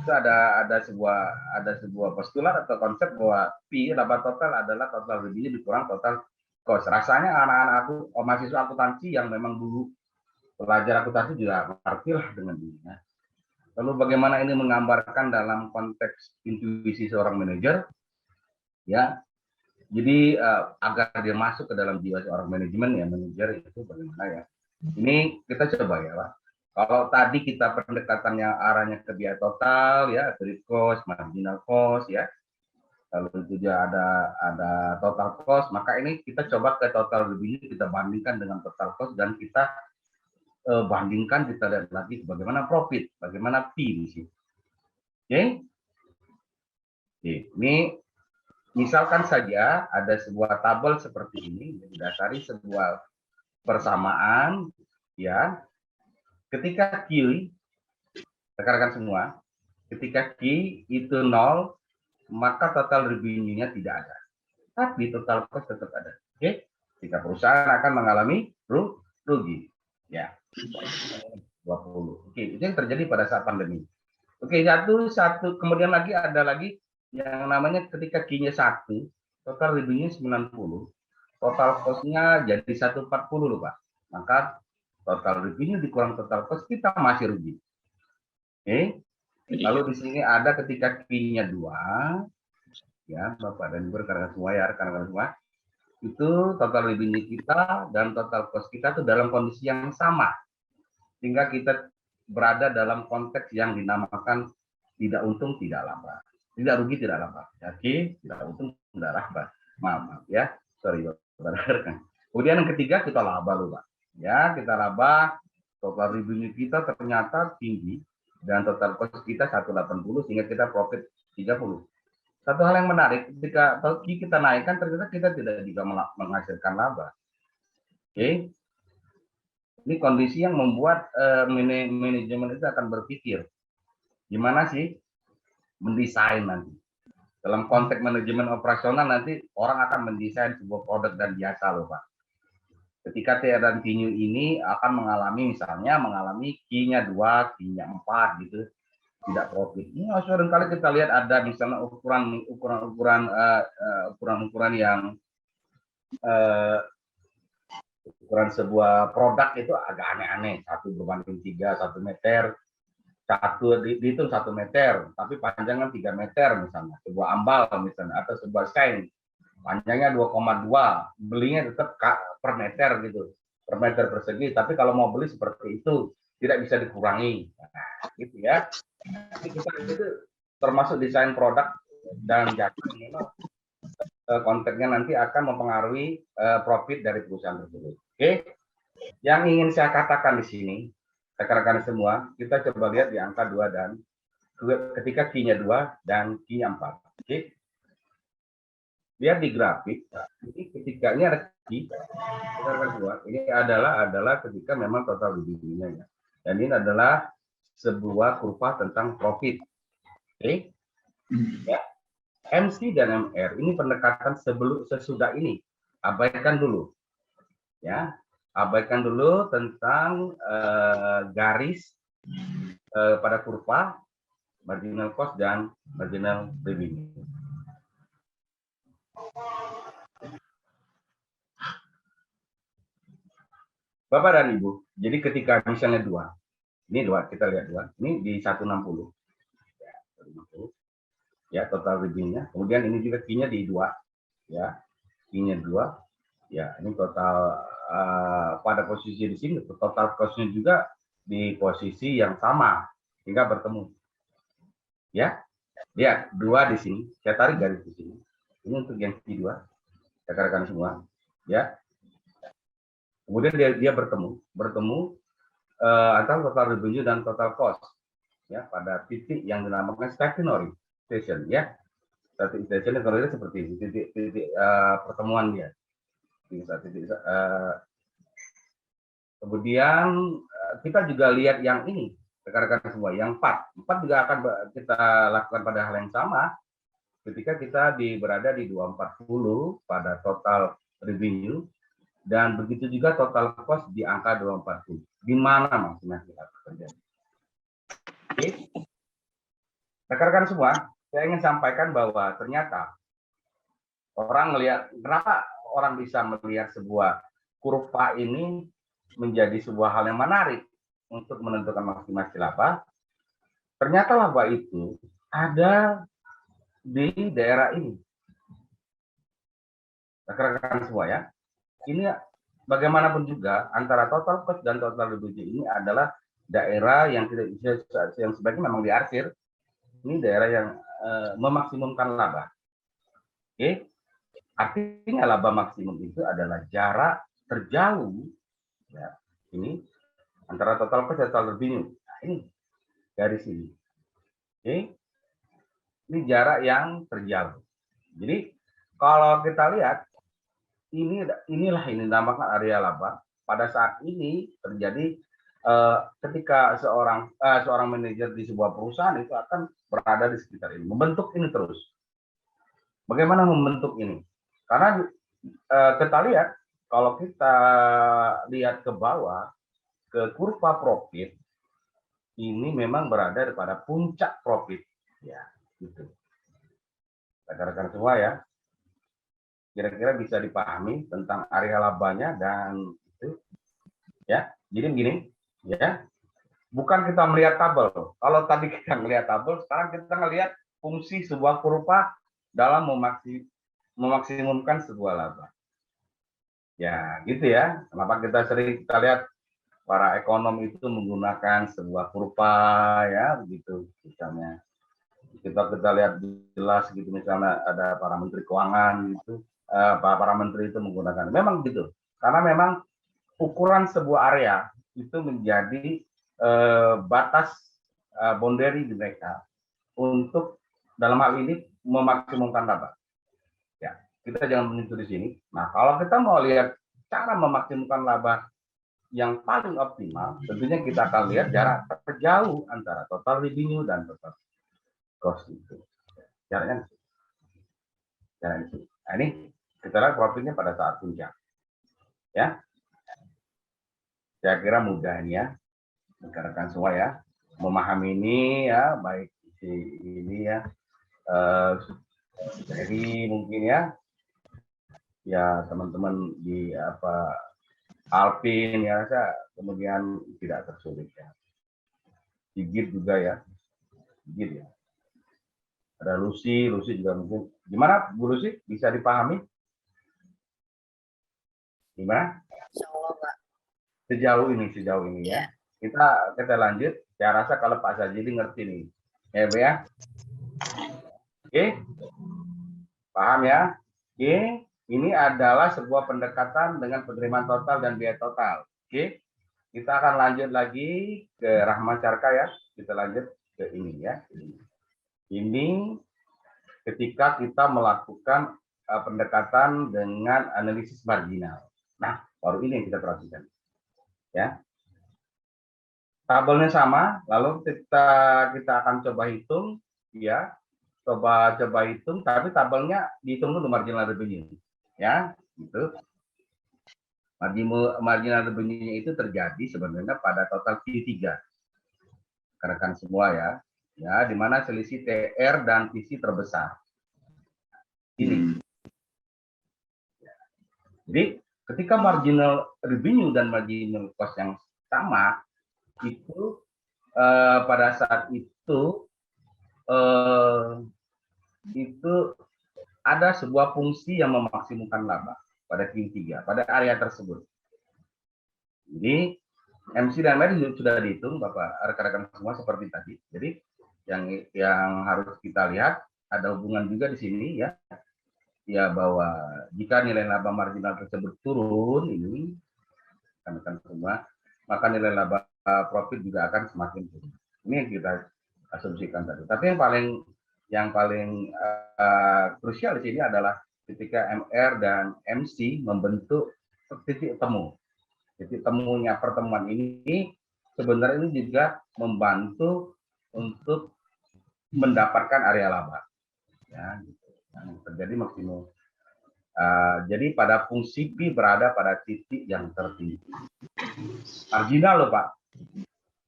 Itu ada sebuah postulat atau konsep bahwa P laba total adalah total revenue dikurang total cost. Rasanya anak-anak mahasiswa akuntansi yang memang dulu pelajar akuntansi juga ngerti lah dengan ini. Ya. Lalu bagaimana ini menggambarkan dalam konteks intuisi seorang manajer, ya. Jadi agar dia masuk ke dalam jiwa seorang manajer itu bagaimana ya? Ini kita coba ya, Pak. Kalau tadi kita pendekatannya arahnya ke biaya total, ya, trade cost, marginal cost, ya. Lalu juga ada total cost, maka ini kita coba ke total revenue, kita bandingkan dengan total cost dan kita bandingkan, kita lihat lagi bagaimana profit, bagaimana P di sini. Oke. Ini misalkan saja ada sebuah tabel seperti ini didasari sebuah persamaan, ya. Ketika Q, rekan-rekan semua, ketika Q itu 0, maka total revenue-nya tidak ada. Tapi total cost tetap ada. Oke? Jika perusahaan akan mengalami rugi. Ya. 20. Oke, itu yang terjadi pada saat pandemi. Oke, satu. Kemudian ada lagi yang namanya ketika Q-nya 1, total revenue 90, total cost-nya jadi 140 loh, Pak. Maka total revenue dikurang total cost, kita masih rugi. Oke. Lalu di sini ada ketika Q-nya 2, ya, Bapak dan Ibu, rekan-rekan semua, ya, rekan-rekan semua, itu total revenue kita dan total cost kita itu dalam kondisi yang sama. Sehingga kita berada dalam konteks yang dinamakan tidak untung, tidak laba. Tidak rugi, tidak laba. Jadi, tidak untung, tidak laba. Maaf ya. Sorry, Bapak. Kemudian yang ketiga, kita laba loh, Pak. Ya, kita laba, total revenue kita ternyata tinggi, dan total cost kita 180, sehingga kita profit 30. Satu hal yang menarik, ketika kita naikkan, ternyata kita tidak juga menghasilkan laba. Oke. Ini kondisi yang membuat manajemen itu akan berpikir, gimana sih mendesain nanti. Dalam konteks manajemen operasional nanti orang akan mendesain sebuah produk dan jasa loh, Pak. Ketika T dan Q ini akan mengalami Q-nya 2, Q-nya 4 gitu, tidak profit. Ini seringkali kita lihat ada misalnya ukuran yang ukuran sebuah produk itu agak aneh-aneh, 1/3, 1 meter, dihitung 1 meter, tapi panjangnya 3 meter misalnya, sebuah ambal misalnya, atau sebuah seng, panjangnya 2,2, belinya tetap per meter gitu, per meter persegi, tapi kalau mau beli seperti itu, tidak bisa dikurangi, nah, gitu ya. Jadi kita itu termasuk desain produk dan jasa konteksnya nanti akan mempengaruhi profit dari perusahaan tersebut. Oke, yang ingin saya katakan di sini, rekan-rekan semua, kita coba lihat di angka 2 dan ketika Q-nya 2 dan Q-nya 4. Oke, lihat di grafik. Ini ketika ini ada Q, rekan-rekan semua, ini adalah ketika memang total revenue-nya, dan ini adalah sebuah kurva tentang profit. Oke, ya. MC dan MR ini pendekatan sesudah ini, abaikan dulu, ya, abaikan dulu tentang garis pada kurva marginal cost dan marginal revenue. Bapak dan Ibu, jadi ketika misalnya 2, ini 2, kita lihat 2, ini di 160, ya, 160. Ya, total revenue-nya. Kemudian ini juga Q-nya di 2, ya, Q-nya 2, ya, ini total pada posisi di sini, total cost-nya juga di posisi yang sama, hingga bertemu, ya, lihat 2 di sini, saya tarik garis di sini, ini untuk yang Q2, rekan-rekan semua, ya, kemudian dia bertemu antara total revenue dan total cost, ya, pada titik yang dinamakan stationary station, ya. Titik station kalau itu seperti ini, titik pertemuan dia. Kemudian kita juga lihat yang ini, rekan-rekan semua, yang 4 juga akan kita lakukan pada hal yang sama ketika kita berada di 240 pada total revenue, dan begitu juga total cost di angka 240. Di mana maksudnya kita terjadi? Oke. Rekan-rekan semua, saya ingin sampaikan bahwa ternyata kenapa orang bisa melihat sebuah kurva ini menjadi sebuah hal yang menarik untuk menentukan maksimal laba. Ternyata laba itu ada di daerah ini. Rekan-rekan semua, ya. Ini bagaimanapun juga antara total cost dan total revenue ini adalah daerah yang tidak bisa, yang sebaiknya memang diarsir. Ini daerah yang memaksimumkan laba. Oke, artinya laba maksimum itu adalah jarak terjauh, ya, ini antara total cost dan total revenue. Nah, ini dari sini. Oke, Ini jarak yang terjauh. Jadi kalau kita lihat inilah ini dinamakan area laba. Pada saat ini terjadi ketika seorang manajer di sebuah perusahaan itu akan berada di sekitar ini, membentuk ini terus. Bagaimana membentuk ini? Karena kita lihat kalau kita lihat ke bawah ke kurva profit ini memang berada pada puncak profit, ya, gitu. Rekan-rekan semua ya, kira-kira bisa dipahami tentang area labanya dan itu, ya. Jadi begini, ya, bukan kita melihat tabel. Kalau tadi kita melihat tabel, sekarang kita melihat fungsi sebuah kurva dalam memaksimumkan sebuah laba. Ya, gitu ya. Kenapa kita lihat para ekonom itu menggunakan sebuah kurva, ya, begitu misalnya. Kita lihat jelas gitu, misalnya ada para menteri keuangan itu, para menteri itu menggunakan. Memang gitu. Karena memang ukuran sebuah area itu menjadi batas boundary di mereka untuk dalam hal ini memaksimumkan laba. Ya, kita jangan menyentuh di sini. Nah, kalau kita mau lihat cara memaksimumkan laba yang paling optimal, tentunya kita akan lihat jarak terjauh antara total revenue dan total cost itu. Jaraknya. Nah, ini kita lihat profitnya pada saat puncak. Ya, saya kira mudah ini ya, rekan-rekan semua ya, memahami ini ya, baik ini ya, jadi mungkin ya teman-teman di Alvin ya, saya kemudian tidak tersulit ya. Sigit juga ya, Sigit ya. Ada Lucy juga mungkin. Gimana Bu Lucy, bisa dipahami? Gimana? Insyaallah, Pak. Sejauh ini ya. Kita lanjut. Saya rasa kalau Pak Sajidi ngerti nih, ya Bu ya. Oke, paham ya? Oke, ini adalah sebuah pendekatan dengan penerimaan total dan biaya total. Oke, kita akan lanjut lagi ke Rahmat Carka ya. Kita lanjut ke ini ya. Ini ketika kita melakukan pendekatan dengan analisis marginal. Nah, baru ini yang kita perhatikan. Ya. Tabelnya sama, lalu kita akan coba hitung ya. Coba hitung, tapi tabelnya dihitung dulu marginal revenue. Ya, gitu. Marginal revenue-nya itu terjadi sebenarnya pada total Q3. Rekan semua ya. Ya, di mana selisih TR dan PC terbesar. Ini. Jadi ketika marginal revenue dan marginal cost yang sama, itu pada saat itu ada sebuah fungsi yang memaksimumkan laba pada Q3, pada area tersebut. Jadi MC dan MR sudah dihitung Bapak rekan-rekan semua seperti tadi. Jadi yang harus kita lihat ada hubungan juga di sini ya. Ya, bahwa jika nilai laba marginal tersebut turun ini rekan-rekan semua, maka nilai laba profit juga akan semakin turun. Ini yang kita asumsikan tadi. Tapi yang paling krusial di sini adalah ketika MR dan MC membentuk titik temu. Titik temunya pertemuan ini sebenarnya ini juga membantu untuk mendapatkan area laba. Ya, gitu. Yang terjadi maksimum. Jadi pada fungsi P berada pada titik yang tertinggi. Marginal loh Pak.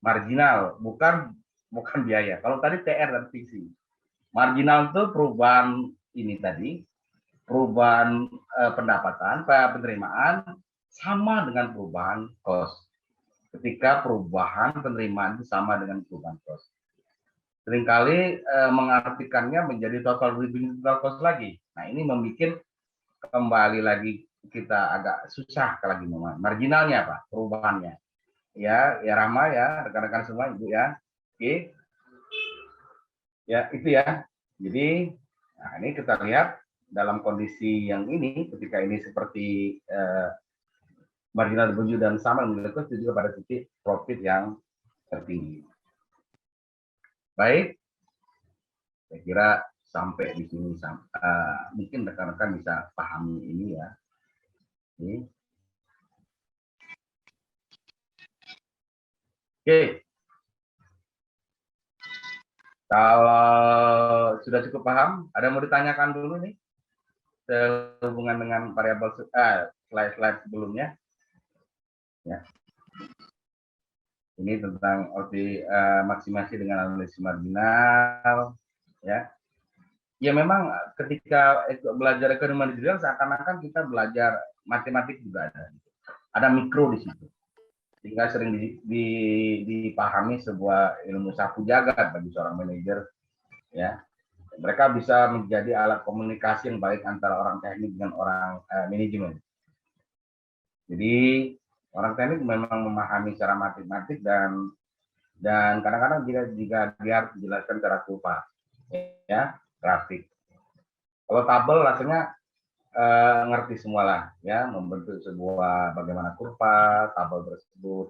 Marginal, bukan biaya. Kalau tadi TR dan fiksi. Marginal itu perubahan ini tadi, perubahan pendapatan, penerimaan sama dengan perubahan cost. Ketika perubahan penerimaan itu sama dengan perubahan cost. Seringkali mengartikannya menjadi total revenue total cost lagi. Nah, ini membuat kembali lagi kita agak susah lagi marginalnya Pak, perubahannya. Ya Rama ya, rekan-rekan semua Ibu ya. Oke. Ya, itu ya. Jadi, nah ini kita lihat dalam kondisi yang ini, ketika ini seperti marginal revenue dan sama nilai cost juga pada titik profit yang tertinggi. Baik. Saya kira sampai di sini mungkin rekan-rekan bisa pahami ini ya. Oke. Kalau sudah cukup paham, ada yang mau ditanyakan dulu nih sehubungan dengan variabel slide-slide sebelumnya. Ya. Ini tentang maksimasi dengan analisis marginal, ya. Ya memang ketika belajar ekonomi manajerial seakan-akan kita belajar matematik juga ada mikro di situ, sehingga sering dipahami sebuah ilmu sapu jagat bagi seorang manajer, ya. Mereka bisa menjadi alat komunikasi yang baik antara orang teknik dengan orang manajemen. Jadi orang teknik memang memahami secara matematik dan kadang-kadang jika dia harus dijelaskan secara kurva, ya, grafik. Kalau tabel rasanya ngerti semualah, ya, membentuk sebuah bagaimana kurva tabel tersebut.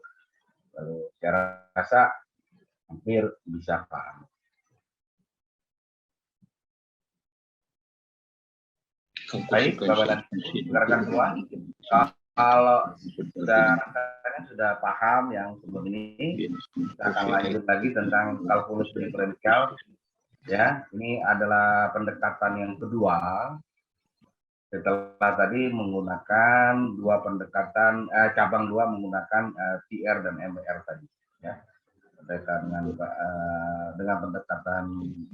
Lalu saya rasa hampir bisa paham. Baik, Bapak dan rekan semua, kalau sudah paham yang sebelum ini, kita akan lanjut lagi tentang kalkulus diferensial. Ya, ini adalah pendekatan yang kedua. Setelah tadi menggunakan dua pendekatan cabang dua menggunakan TR dan MR tadi, ya. Dengan pendekatan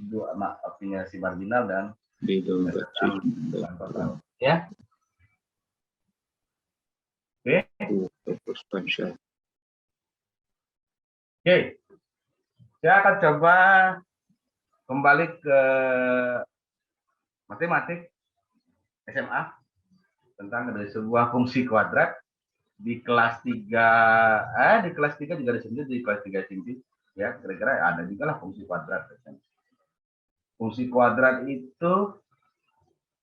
dua optimasi marginal dan total. Ya. Oke. Oke. Saya akan coba kembali ke matematik SMA tentang dari sebuah fungsi kuadrat di kelas 3 di kelas 3 juga disebut di kelas 3 sini ya, kira-kira ada juga lah fungsi kuadrat. Fungsi kuadrat itu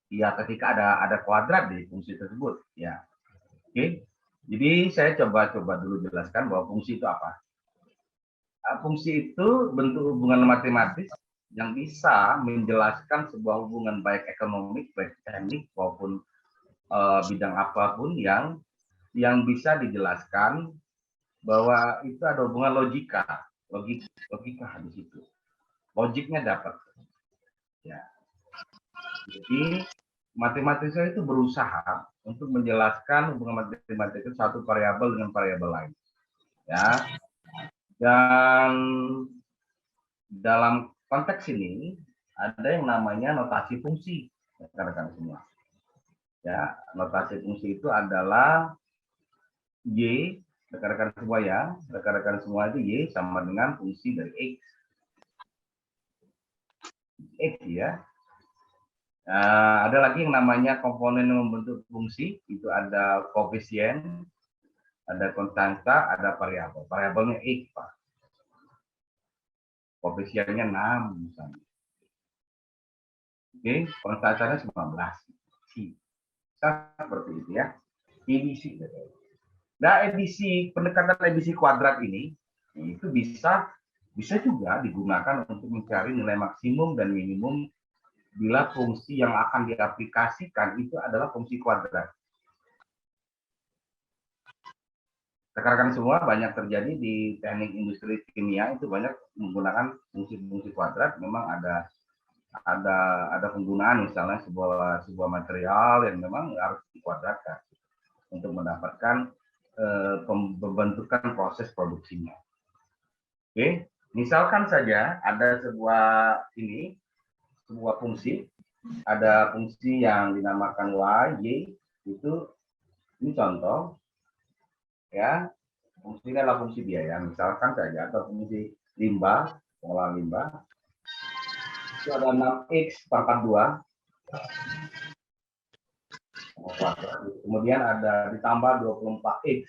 ya ketika ada kuadrat di fungsi tersebut ya. Oke. Jadi saya coba dulu jelaskan bahwa fungsi itu apa. Fungsi itu bentuk hubungan matematis yang bisa menjelaskan sebuah hubungan baik ekonomik, baik teknik maupun bidang apapun yang bisa dijelaskan bahwa itu ada hubungan logika di situ. Logiknya dapat. Ya. Jadi matematika itu berusaha untuk menjelaskan hubungan matematika satu variabel dengan variabel lain. Ya. Dan dalam konteks ini ada yang namanya notasi fungsi, rekan-rekan semua. Ya, notasi fungsi itu adalah y, rekan-rekan semua ya, rekan-rekan semua itu y sama dengan fungsi dari x. X ya. Ada lagi yang namanya komponen yang membentuk fungsi, itu ada koefisien, ada konstanta, ada variabel. Variabelnya x, Pak. Koefisiennya 6 misalnya. Oke, konstantanya 19. Seperti itu ya. EBC. Nah, pendekatan EBC kuadrat ini itu bisa juga digunakan untuk mencari nilai maksimum dan minimum bila fungsi yang akan diaplikasikan itu adalah fungsi kuadrat. Rekan-rekan semua, banyak terjadi di teknik industri kimia itu banyak menggunakan fungsi-fungsi kuadrat. Memang ada penggunaan misalnya sebuah material yang memang harus dikuadratkan untuk mendapatkan pembentukan proses produksinya. Oke, misalkan saja ada sebuah fungsi, ada fungsi yang dinamakan y, itu ini contoh ya, fungsinya adalah fungsi biaya, misalkan saja, atau fungsi limbah, pengolahan limbah, itu ada 6x pangkat 2, kemudian ada ditambah 24x,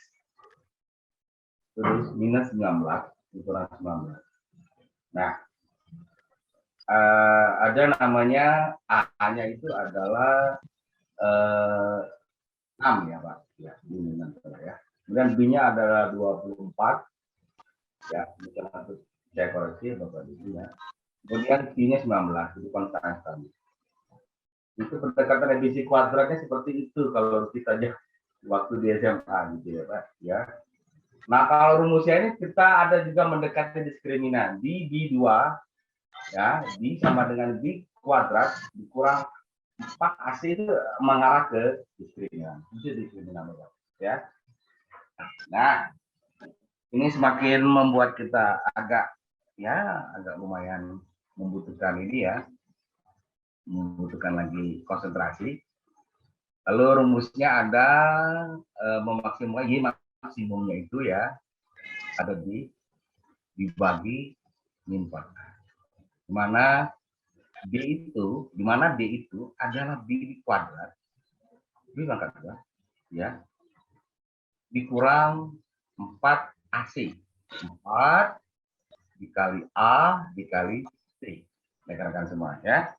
terus minus 19, dikurang 19. Nah, ada namanya A-nya itu adalah 6 ya Pak, ya, ini nanti ya. Kemudian B-nya adalah 24, ya, bisa saya koreksi Bapak Ibu ya. Kemudian Q-nya 19, itu konstan. Itu pendekatan efisiensi kuadratnya seperti itu kalau kita aja waktu di SMA gitu ya Pak. Ya. Nah kalau rumusnya ini kita ada juga mendekati diskriminan. B2 ya, B sama dengan B kuadrat dikurang 4 AC itu mengarah ke diskriminan. Itu diskriminan ya. Nah, ini semakin membuat kita agak lumayan membutuhkan ini ya, membutuhkan lagi konsentrasi. Lalu rumusnya ada memaksimumkan Y maksimumnya itu ya ada dibagi min 4. Di mana D itu adalah B kuadrat, B pangkat 2 ya, dikurang 4 AC. 4 dikali A dikali C. Rekan-rekan semua ya.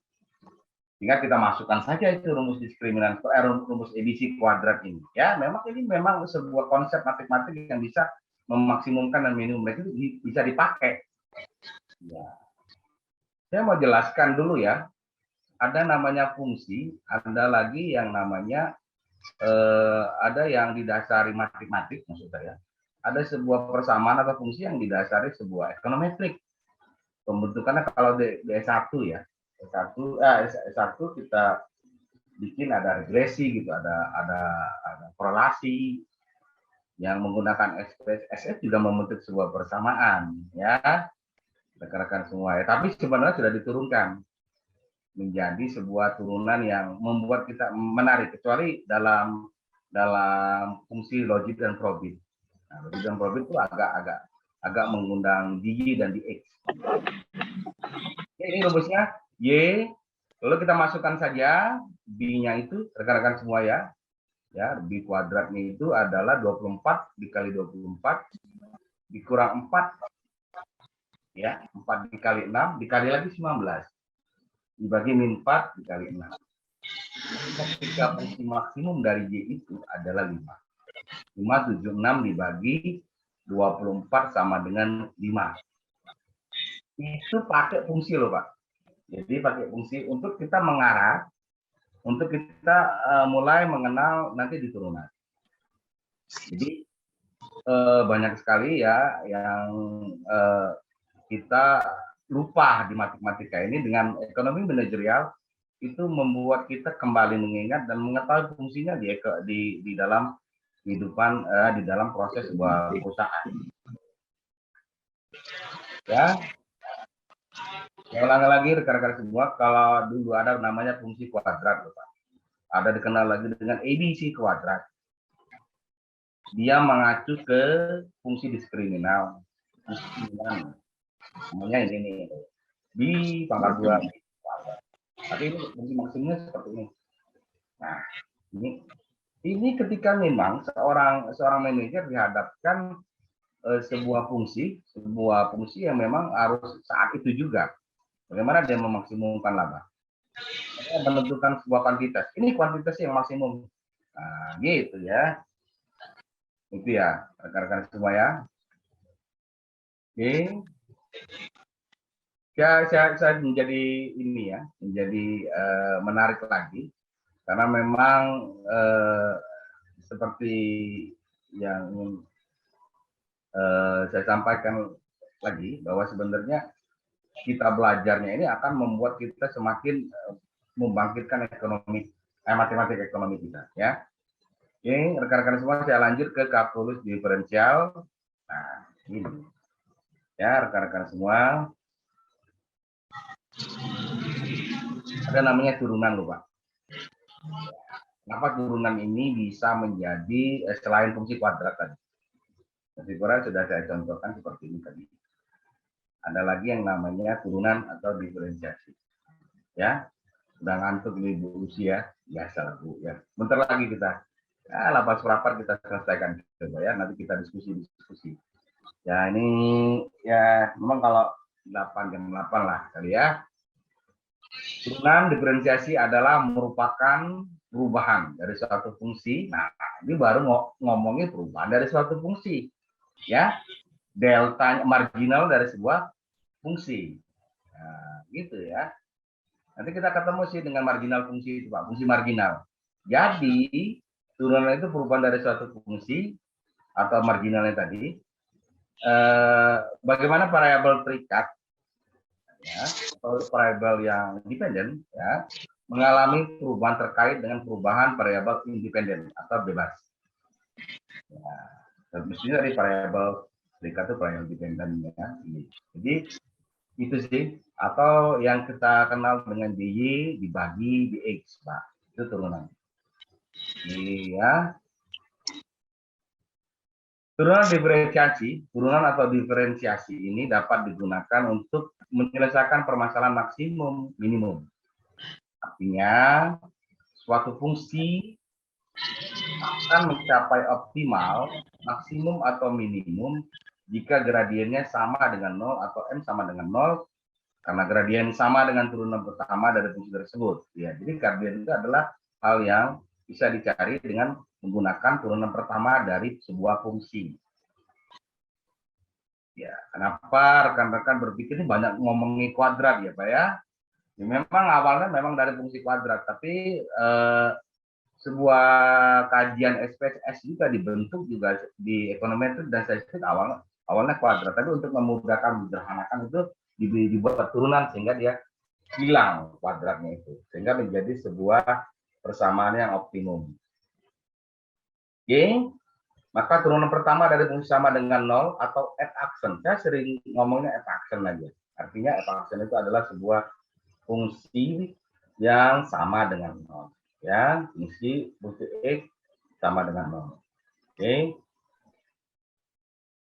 Sehingga kita masukkan saja itu rumus diskriminan, rumus ABC kuadrat ini. Ya, ini memang sebuah konsep matematik yang bisa memaksimumkan dan minimum itu bisa dipakai. Ya. Saya mau jelaskan dulu ya. Ada namanya fungsi, ada lagi yang namanya ada yang didasari matematik maksud saya. Ada sebuah persamaan atau fungsi yang didasari sebuah ekonometrik. Pembentukannya kalau di S1 ya. S1 kita bikin ada regresi gitu, ada korelasi yang menggunakan SF juga membentuk sebuah persamaan ya, rekan-rekan semua ya. Tapi sebenarnya sudah diturunkan menjadi sebuah turunan yang membuat kita menarik, kecuali dalam fungsi logik dan probit. Nah, logik dan probit itu agak mengundang DJ dan DX. Ini rumusnya Y, lalu kita masukkan saja B-nya itu, rekan-rekan semua ya. Ya, B kuadratnya itu adalah 24 dikali 24 dikurang 4 ya, 4 dikali 6 dikali lagi 19 dibagi min 4 dikali 6. Ketika fungsi maksimum dari Y itu adalah 5. 576 dibagi 24 sama dengan 5. Itu pakai fungsi loh Pak. Jadi pakai fungsi untuk kita mengarah, untuk kita mulai mengenal nanti di turunan. Jadi banyak sekali ya yang kita lupa di matematika ini. Dengan ekonomi manajerial itu membuat kita kembali mengingat dan mengetahui fungsinya di dalam kehidupan, di dalam proses sebuah perusahaan. Ya. Saya ulangi lagi rekan-rekan semua, kalau dulu ada namanya fungsi kuadrat, Pak. Ada dikenal lagi dengan ABC kuadrat. Dia mengacu ke fungsi diskriminal. Namanya ini nih. B pangkat 2. Tapi ini fungsi maksimumnya seperti ini. Nah, ini ketika memang seorang manajer dihadapkan sebuah fungsi yang memang harus saat itu juga. Bagaimana dia memaksimumkan laba? Dia menentukan sebuah kuantitas. Ini kuantitas yang maksimum. Nah, gitu ya. Itu ya, rekan-rekan semua ya. Oke. Saya menjadi ini ya, menjadi menarik lagi. Karena memang seperti yang saya sampaikan lagi, bahwa sebenarnya kita belajarnya ini akan membuat kita semakin membangkitkan ekonomi, matematik ekonomi kita ya. Oke, rekan-rekan semua, saya lanjut ke kalkulus diferensial. Nah, ini ya rekan-rekan semua, ada namanya turunan loh Pak. Kenapa turunan ini bisa menjadi selain fungsi kuadrat tadi? Fungsi kuadrat sudah saya contohkan seperti ini tadi. Ada lagi yang namanya turunan atau diferensiasi. Ya, sudah ngantuk nih Bu Usia, biasa lah Bu ya. Bentar lagi kita, lapas rapat kita selesaikan coba ya. Nanti kita diskusi. Ya ini ya memang kalau 8 jam 8 lah kali ya. Turunan diferensiasi adalah merupakan perubahan dari suatu fungsi. Nah, ini baru ngomongin perubahan dari suatu fungsi. Ya, delta marginal dari sebuah fungsi. Nah, gitu ya. Nanti kita ketemu sih dengan marginal fungsi itu, Pak, fungsi marginal. Jadi, turunan itu perubahan dari suatu fungsi atau marginalnya tadi. Bagaimana variabel terikat, ya, atau variabel yang dependen, ya, mengalami perubahan terkait dengan perubahan variabel independen atau bebas. Ya, mestinya dari variabel terikat itu variabel dependen, ya. Jadi itu sih, atau yang kita kenal dengan dy dibagi dx, Pak. Itu turunan. Iya. Turunan atau diferensiasi ini dapat digunakan untuk menyelesaikan permasalahan maksimum minimum. Artinya, suatu fungsi akan mencapai optimal, maksimum atau minimum jika gradiennya sama dengan 0 atau m sama dengan 0, karena gradien sama dengan turunan pertama dari fungsi tersebut. Ya, jadi gradien itu adalah hal yang bisa dicari dengan menggunakan turunan pertama dari sebuah fungsi. Ya, kenapa rekan-rekan berpikir ini banyak ngomongi kuadrat ya Pak ya? Ya memang awalnya memang dari fungsi kuadrat, tapi sebuah kajian SPSS juga dibentuk juga di ekonometrik dan statistik awalnya kuadrat, tapi untuk memudahkan menyederhanakan itu dibuat turunan sehingga dia hilang kuadratnya itu, sehingga menjadi sebuah persamaan yang optimum. Oke, maka turunan pertama dari fungsi sama dengan 0 atau f-action. Saya sering ngomongnya f-action aja. Artinya f-action itu adalah sebuah fungsi yang sama dengan 0. Ya, fungsi x sama dengan 0. Oke.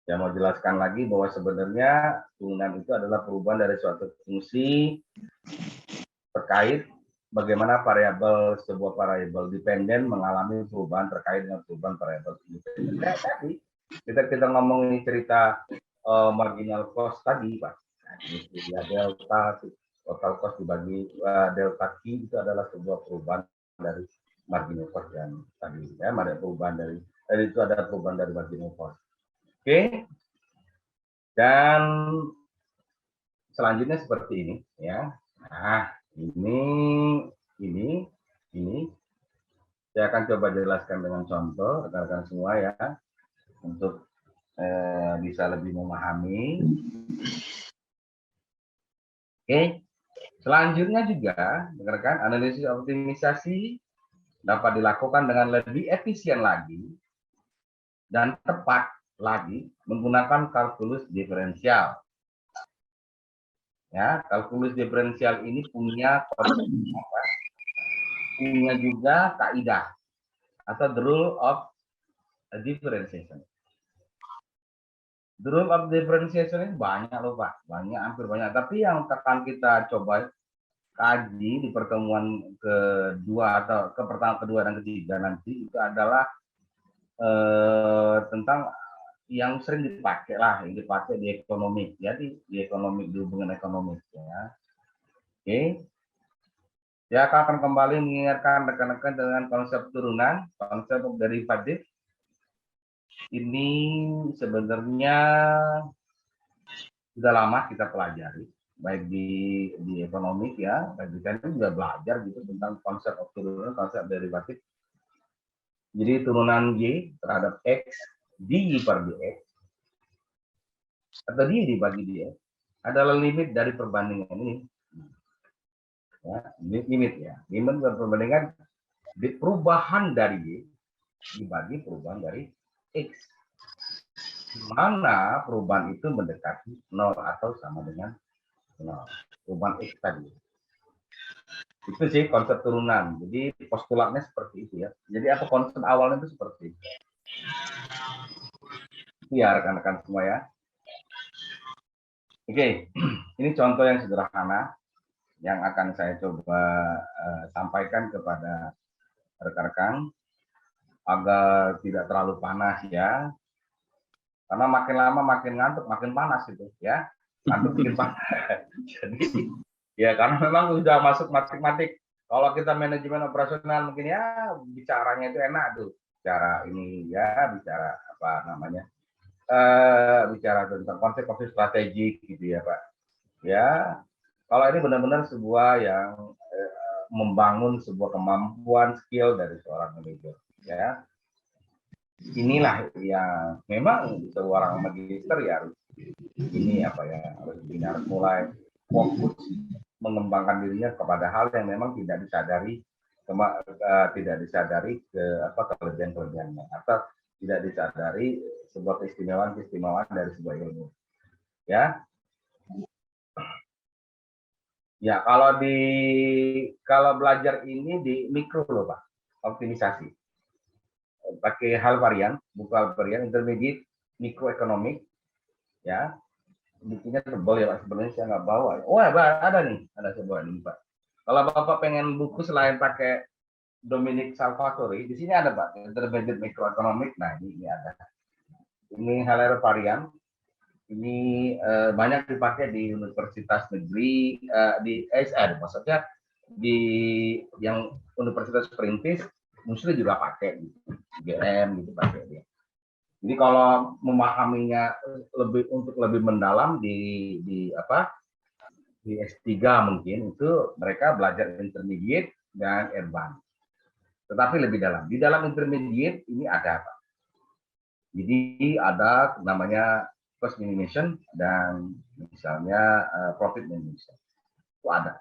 Saya mau jelaskan lagi bahwa sebenarnya turunan itu adalah perubahan dari suatu fungsi terkait bagaimana sebuah variabel dependen mengalami perubahan terkait dengan perubahan variabel independen. Tadi kita ngomongin cerita marginal cost tadi, Pak. Nah, ya, delta total cost dibagi delta Q itu adalah sebuah perubahan dari marginal cost dan tadi ya, perubahan dari itu ada perubahan dari marginal cost. Oke. Dan selanjutnya seperti ini ya. Nah, ini saya akan coba jelaskan dengan contoh rekan-rekan semua ya, untuk bisa lebih memahami. Oke, selanjutnya juga rekan-rekan, analisis optimisasi dapat dilakukan dengan lebih efisien lagi dan tepat lagi menggunakan kalkulus diferensial. Ya, kalkulus diferensial ini punya konsep apa? Punya juga kaidah atau the rule of differentiation. The rule of differentiation ini banyak loh Pak, hampir banyak. Tapi yang akan kita coba kaji di pertemuan kedua atau pertemuan kedua dan ketiga nanti itu adalah tentang yang sering dipakai lah, yang dipakai di ekonomi. Jadi di ekonomi, di hubungan ekonomi ya. Oke. Saya akan kembali mengingatkan rekan-rekan dengan konsep turunan, konsep derivatif. Ini sebenarnya sudah lama kita pelajari, baik di ekonomi ya, baik di teknik juga belajar gitu tentang konsep turunan, konsep derivatif. Jadi turunan y terhadap x dy per dx atau dy dibagi dx adalah limit dari perbandingan ini. Ya, limit dari perbandingan di perubahan dari y dibagi perubahan dari x, mana perubahan itu mendekati 0 atau sama dengan 0, perubahan x tadi. Itu sih konsep turunan. Jadi postulatnya seperti itu ya. Jadi apa konsep awalnya itu seperti itu. Ya rekan-rekan semua ya. Oke, ini contoh yang sederhana yang akan saya coba sampaikan kepada rekan-rekan agar tidak terlalu panas ya. Karena makin lama makin ngantuk, makin panas itu ya. Ngantuk bikin panas. Jadi ya karena memang sudah masuk matematik. Kalau kita manajemen operasional mungkin ya bicaranya itu enak tuh. Bicara ini ya, bicara apa namanya? Bicara tentang konsep-konsep strategik gitu ya, Pak. Ya. Kalau ini benar-benar sebuah yang membangun sebuah kemampuan skill dari seorang manajer, ya. Inilah yang memang seorang magister ya harus ini apa ya, harus mulai fokus mengembangkan dirinya kepada hal yang memang tidak disadari tidak disadari ke kelebihan-kelebihannya, atau tidak disadari sebuah keistimewaan dari sebuah ilmu, ya. Ya, kalau belajar ini di mikro loh Pak, optimisasi. Pakai hal varian, bukan hal varian, intermediate, mikroekonomik, ya. Bukunya tebal ya Pak, sebenarnya saya nggak bawa. Oh ada nih, ada sebuah ini Pak. Kalau Bapak pengen buku selain pakai Dominic Salvatori, di sini ada Pak, intermediate mikroekonomik. Nah ini ada. Ini hal varian. Ini banyak dipakai di universitas negeri, di SR, maksudnya di yang universitas perintis, Musli juga pakai, GM gitu pakai dia. Jadi kalau memahaminya untuk lebih mendalam di S3 mungkin itu mereka belajar intermediate dan advance. Tetapi lebih dalam. Di dalam intermediate ini ada apa? Jadi ada namanya cost minimization dan misalnya profit minimization. Itu ada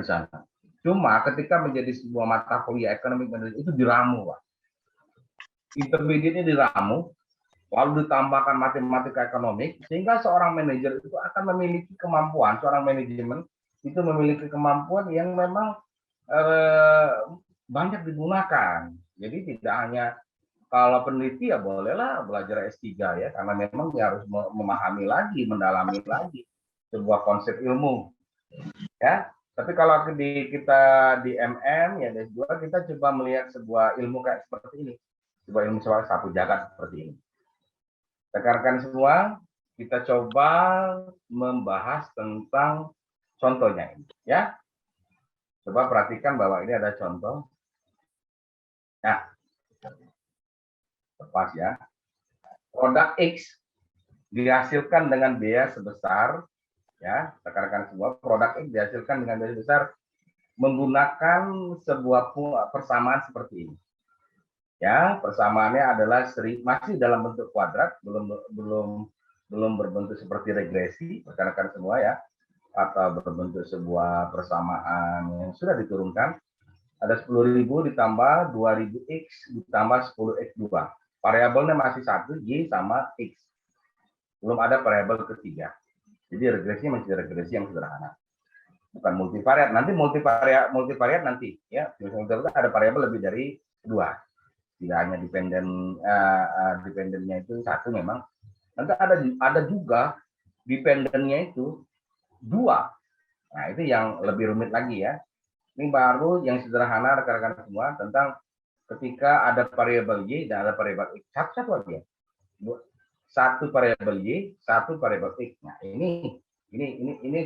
di sana. Cuma ketika menjadi sebuah mata kuliah economic management itu diramu, Pak. Intermediate-nya diramu, lalu ditambahkan matematika ekonomik, sehingga seorang manajer itu akan memiliki kemampuan, seorang manajemen itu memiliki kemampuan yang memang banyak digunakan. Jadi tidak hanya kalau peneliti ya bolehlah belajar S3 ya, karena memang dia harus memahami lagi, mendalami lagi sebuah konsep ilmu. Ya, tapi kalau kita di MM ya S2 kita coba melihat sebuah ilmu kayak seperti ini. Sebuah ilmu soal sapu jagat seperti ini. Rekan-rekan semua, kita coba membahas tentang contohnya ini, ya. Coba perhatikan bahwa ini ada contoh. Nah, lepas ya. Produk X dihasilkan dengan biaya sebesar, ya, rekan-rekan semua, produk X dihasilkan dengan biaya sebesar menggunakan sebuah persamaan seperti ini. Ya, persamaannya adalah masih dalam bentuk kuadrat, belum berbentuk seperti regresi, rekan-rekan semua ya, atau berbentuk sebuah persamaan yang sudah diturunkan. Ada 10.000 ditambah 2.000x ditambah 10x2. Variabelnya masih 1, Y sama X. Belum ada variabel ketiga. Jadi regresinya masih regresi yang sederhana. Bukan multivariat. Nanti multivariat nanti ya. Misalnya ada variabel lebih dari 2. Tidak hanya dependennya itu 1 memang. Nanti ada juga dependennya itu 2. Nah, itu yang lebih rumit lagi ya. Ini baru yang sederhana rekan-rekan semua tentang ketika ada variabel Y dan ada variabel X. Satu lagi ya. Satu variabel Y, satu variabel X. Nah, ini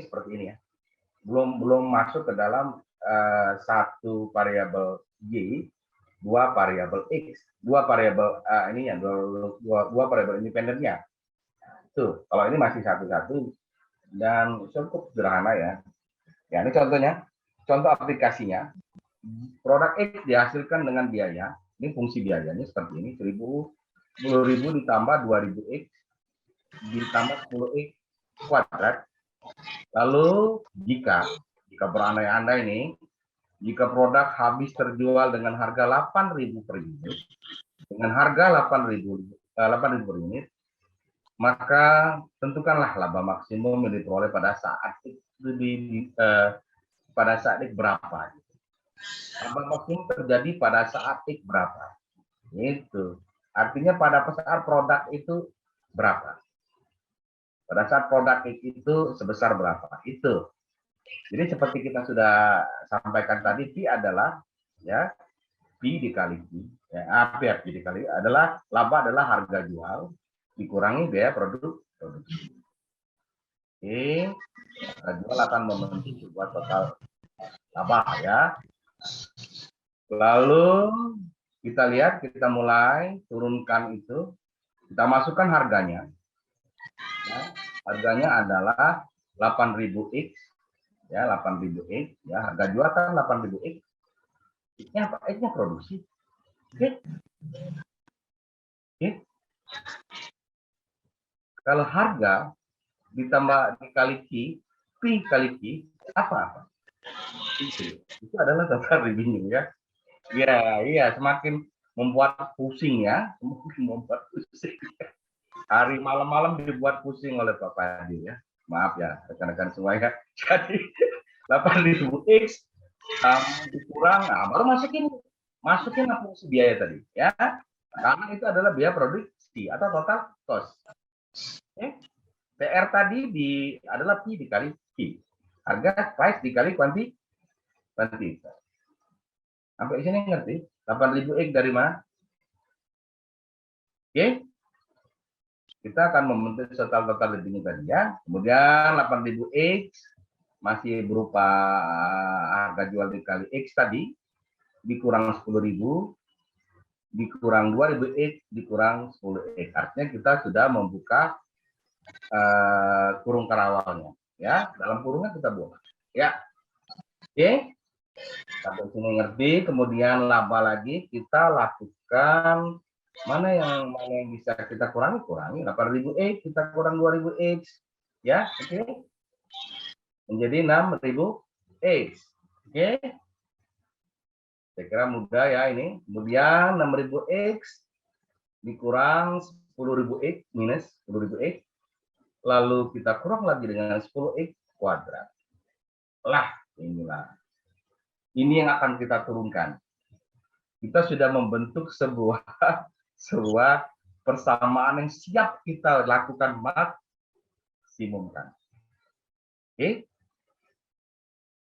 seperti ini ya. Belum masuk ke dalam satu variabel Y, dua variabel X, dua variabel ini ya, dua variabel independennya. Tuh, kalau ini masih satu-satu dan cukup sederhana ya. Ya, ini contohnya, contoh aplikasinya. Produk X dihasilkan dengan biaya, ini fungsi biayanya seperti ini, 10.000 ditambah 2.000x ditambah 10x kuadrat. Lalu jika berandai-andai ini, jika produk habis terjual dengan harga 8.000 per unit, dengan harga 8.000 per unit, maka tentukanlah laba maksimum yang diperoleh pada saat X berapa. Laba maksimum terjadi pada saat X berapa. Itu. Artinya pada saat produk itu berapa. Pada saat produk X itu sebesar berapa. Itu. Jadi seperti kita sudah sampaikan tadi, P adalah ya P dikali Q, ya, P dikali adalah laba adalah harga jual dikurangi biaya produksi. Oke, harga jual akan membentuk sebuah total laba ya. Lalu kita lihat, kita mulai turunkan itu, kita masukkan harganya. Ya, harganya adalah 8.000x Ya, 8.000 X, ya, harga jual kan 8.000 X. X-nya apa? X-nya produksi. Oke. Oke. Kalau harga ditambah dikali Q, P kali Q, apa? Itu adalah total revenue ya. Ya, iya, semakin membuat pusing ya, semakin membuat pusing. Hari malam-malam dibuat pusing oleh Pak Padi ya. Maaf ya, rekan-rekan semua ya. Jadi 8.000 X dikurang, nah baru masukin apa biaya tadi ya. Karena itu adalah biaya produksi atau total cost. TR tadi adalah P dikali Q. Harga price dikali kuantitas. Sampai sini ngerti? 8.000 X dari mana? Oke. Kita akan membentuk total revenue tadi ya. Kemudian 8.000 X masih berupa harga jual dikali X tadi, dikurang 10.000, dikurang 2.000 X, dikurang 10 X. Artinya kita sudah membuka kurung karawalnya. Ya, dalam kurungnya kita buang. Ya, oke. Sampai sini ngerti. Kemudian laba lagi kita lakukan mana yang bisa kita kurangi 8.000 X, kita kurang 2.000 X. Ya, oke. Menjadi 6.000 X. Oke. Saya kira mudah ya ini. Kemudian 6.000 X dikurang 10.000 X minus 10.000 X. Lalu kita kurang lagi dengan 10 X kuadrat. Lah, inilah. Ini yang akan kita turunkan. Kita sudah membentuk sebuah persamaan yang siap kita lakukan maksimumkan. Oke?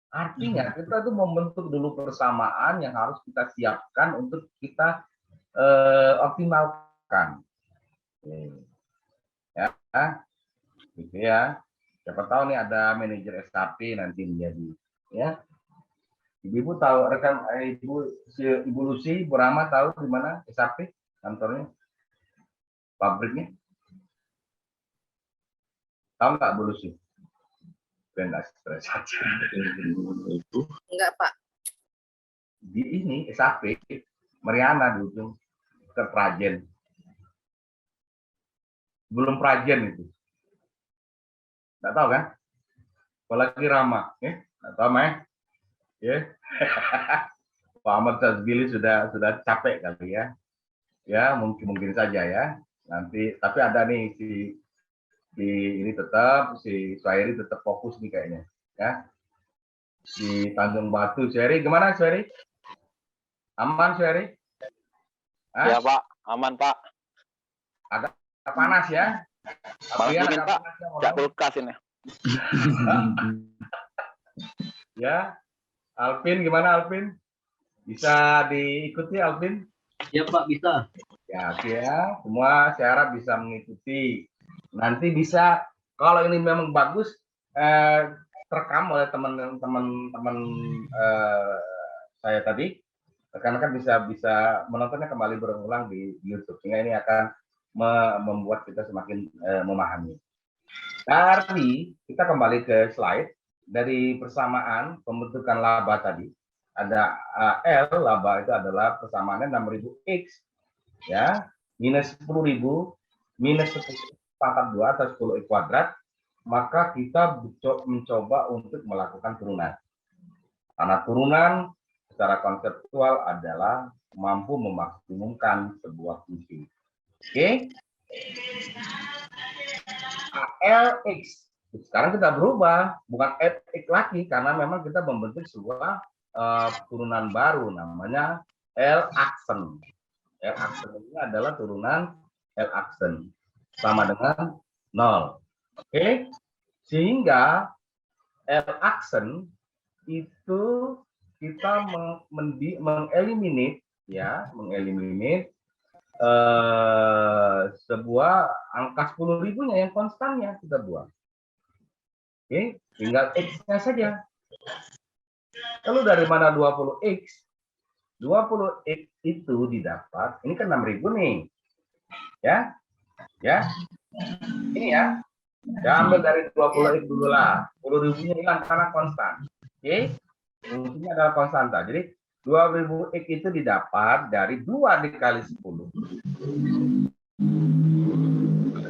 Artinya kita tuh membentuk dulu persamaan yang harus kita siapkan untuk kita optimalkan. Ya, gitu ya. Siapa tahu nih ada manajer SAP nanti menjadi, ya. Ibu tahu rekan Ibu Lucy, Bu Rama tahu di mana SAP kantornya, pabriknya? Tahu nggak Bu Lucy? Enggak stres saja. Enggak, Pak. Di ini SAP Mariana di ujung ke Prajen. Belum Prajen itu. Enggak tahu kan? Apalagi Rama, ya? Enggak tahu mah. Ya. Pak Ahmad Tazbili sudah capek kali ya. Ya, mungkin saja ya. Nanti tapi ada nih si ini tetap si Suhairi tetap fokus nih kayaknya, ya. Di Tanjung Batu, Suhairi gimana Suhairi? Aman Suhairi? Ya Pak, aman Pak. Agak panas ya? Panas dingin Pak, tidak kulkas ini. Ya, Alvin gimana Alvin? Bisa diikuti Alvin? Ya Pak, bisa. Ya, oke ya. Semua saya harap bisa mengikuti. Nanti bisa, kalau ini memang bagus, terekam oleh teman-teman saya tadi, rekan-rekan bisa menontonnya kembali berulang di YouTube. Sehingga ini akan membuat kita semakin memahami. Tadi kita kembali ke slide dari persamaan pembentukan laba tadi. Ada L, laba itu adalah persamaannya 6.000 X, ya, minus 10.000, minus 10 pangkat 2 atau 10 X kuadrat, maka kita mencoba untuk melakukan turunan. Karena turunan secara konseptual adalah mampu memaksimumkan sebuah fungsi. Oke? LX. Sekarang kita berubah, bukan FX lagi, karena memang kita membentuk sebuah turunan baru, namanya L-aksen. L-aksen ini adalah turunan L-aksen, sama dengan 0. Oke? Sehingga L-aksen itu kita mengeliminate, ya, mengeliminate sebuah angka 10.000-nya yang konstannya kita buang. Oke, tinggal X-nya saja. Lalu dari mana 20X? 20X itu didapat, ini kan 6.000 nih. Ya. Ya. Ini ya. Ya, ambil dari 20 X dulu lah. 10.000-nya hilang karena konstan. Oke? Fungsinya adalah konstanta. Jadi 2000 X itu didapat dari 2 dikali 10.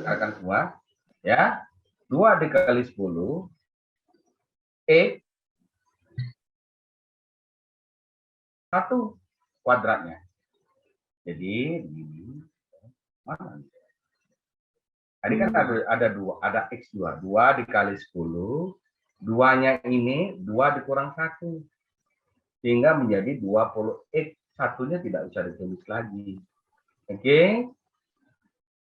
Akan semua. Ya. 2 dikali 10. X 1 kuadratnya. Jadi ini mana? Tadi kan ada 2, ada X2. 2 dikali 10. 2-nya ini 2 dikurang 1. Sehingga menjadi 20X. Satunya tidak usah ditulis lagi. Oke.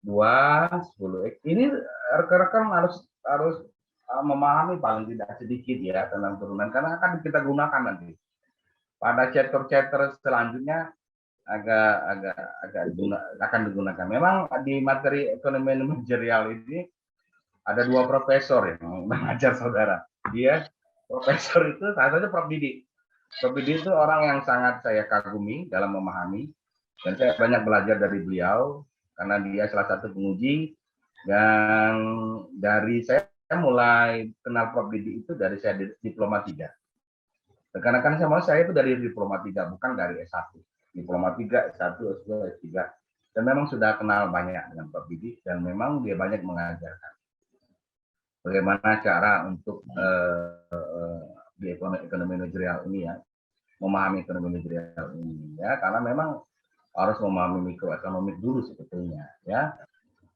2, 10X. Ini rekan-rekan harus memahami paling tidak sedikit ya tentang turunan. Karena akan kita gunakan nanti. Pada chapter-chapter selanjutnya akan digunakan. Memang di materi ekonomi manajerial ini ada 2 profesor yang mengajar saudara. Dia profesor itu salah satu Prof. Didi. Prof. Didi itu orang yang sangat saya kagumi dalam memahami, dan saya banyak belajar dari beliau karena dia salah satu penguji. Dan dari saya mulai kenal Prof. Didi itu dari saya diploma 3. Rekan-rekan saya itu dari diploma 3, bukan dari S1. Diploma 3, S1, S2, S3. Dan memang sudah kenal banyak dengan Prof. Didi, dan memang dia banyak mengajarkan bagaimana cara untuk di ekonomi manajerial ini ya, memahami ekonomi manajerial ini ya, karena memang harus memahami mikroekonomik dulu sebetulnya ya,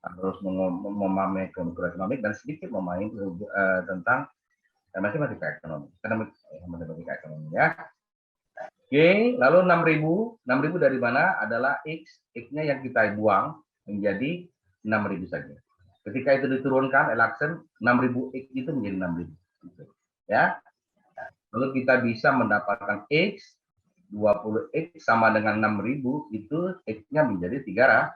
harus memahami mikroekonomik dan sedikit memahami tentang matematika ekonomi ya. Oke, lalu 6.000 dari mana? Adalah X-nya yang kita buang menjadi 6.000 saja. Ketika itu diturunkan, elaksen 6.000 X itu menjadi 6.000. Ya. Lalu kita bisa mendapatkan X, 20X sama dengan 6.000, itu X-nya menjadi 300.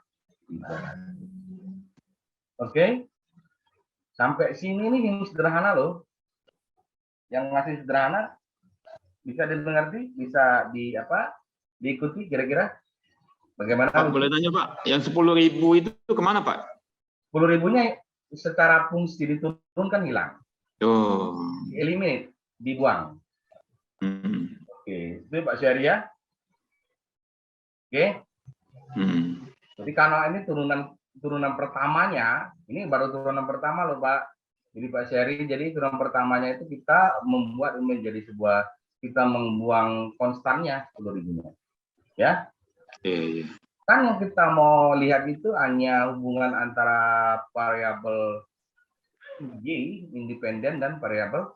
Oke. Sampai sini nih yang sederhana loh. Yang ngasih sederhana bisa dimengerti, bisa diikuti kira-kira bagaimana? Pak, boleh tanya Pak, yang 10.000 itu kemana Pak? 10.000-nya secara fungsi diturunkan hilang. Oh. Eliminate, dibuang. Oke, itu Pak Syariah. Oke. Jadi karena ini turunan pertamanya, ini baru turunan pertama loh Pak. Jadi Pak Syari, jadi turunan pertamanya itu kita membuat menjadi sebuah, kita membuang konstannya 10.000-nya. Ya. Kan yang kita mau lihat itu hanya hubungan antara variabel Y independen dan variabel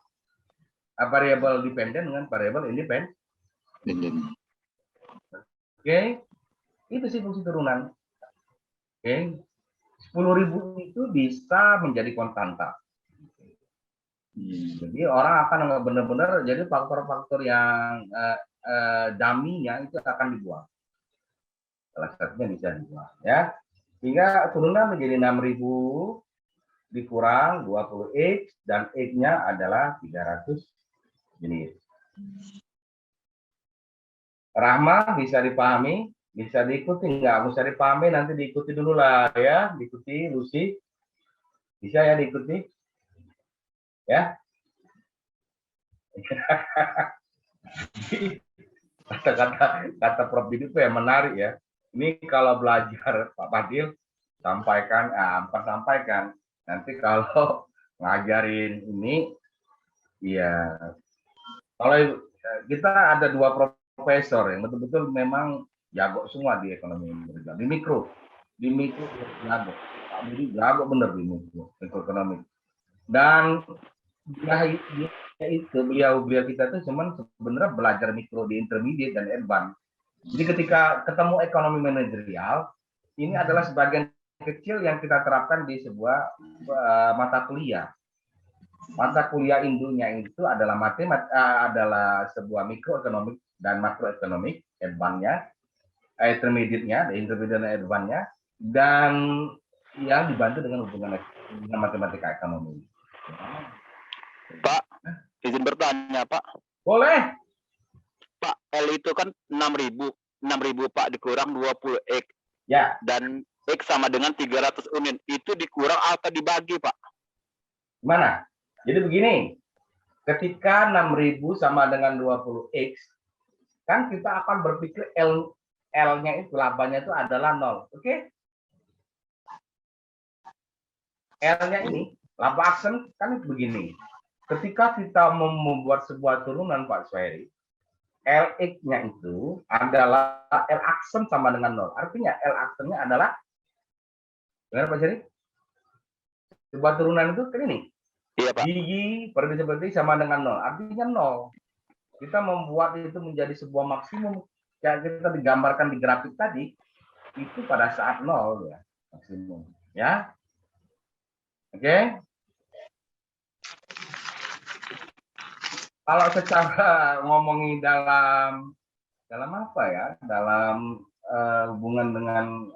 dependen dengan variabel independen. Oke. Itu sih fungsi turunan. Oke. 10.000 itu bisa menjadi konstanta. Jadi orang akan benar-benar, jadi faktor-faktor yang dummy-nya itu akan dibuang. Salah satunya bisa dibuang ya. Sehingga turunan menjadi 6.000 dikurang 20X dan X-nya adalah 300 jenis. Rahma bisa dipahami, bisa diikuti, nggak usah dipahami, nanti diikuti dulu lah ya, diikuti. Lucy bisa ya diikuti ya. Kata Prof. Didi itu yang menarik ya. Ini kalau belajar Pak Fadil sampaikan, nanti kalau ngajarin ini ya, kalau kita ada 2 profesor yang betul-betul memang jago semua di ekonomi Indonesia, di mikro jago. Pak Budi jago bener di mikroekonomi. Dan itu beliau kita tuh cuman sebenarnya belajar mikro di intermediate dan advance. Jadi ketika ketemu ekonomi manajerial, ini adalah sebagian kecil yang kita terapkan di sebuah mata kuliah. Mata kuliah induknya itu adalah adalah sebuah mikroekonomik dan makroekonomik, advance-nya, intermediate-nya, intermediate dan advance-nya, dan yang dibantu dengan hubungan matematika ekonomi. Pak, izin bertanya Pak. Boleh. Pak, L itu kan 6.000 Pak dikurang 20X. Ya. Dan X sama dengan 300 unit. Itu dikurang atau dibagi Pak? Gimana? Jadi begini, ketika 6.000 sama dengan 20x, kan kita akan berpikir L-nya itu, labanya itu adalah 0. Oke? L-nya ini, laba aksen kan begini. Ketika kita membuat sebuah turunan, Pak Suhairi, Lx-nya itu adalah L aksen sama dengan 0. Artinya L aksennya adalah, benar Pak Suhairi? Sebuah turunan itu kan ini. Iya, Pak. Gigi per seperti sama dengan 0. Artinya 0. Kita membuat itu menjadi sebuah maksimum yang kita digambarkan di grafik tadi, itu pada saat 0 ya, maksimum. Ya. Oke. Kalau secara ngomongin dalam apa ya? Dalam hubungan dengan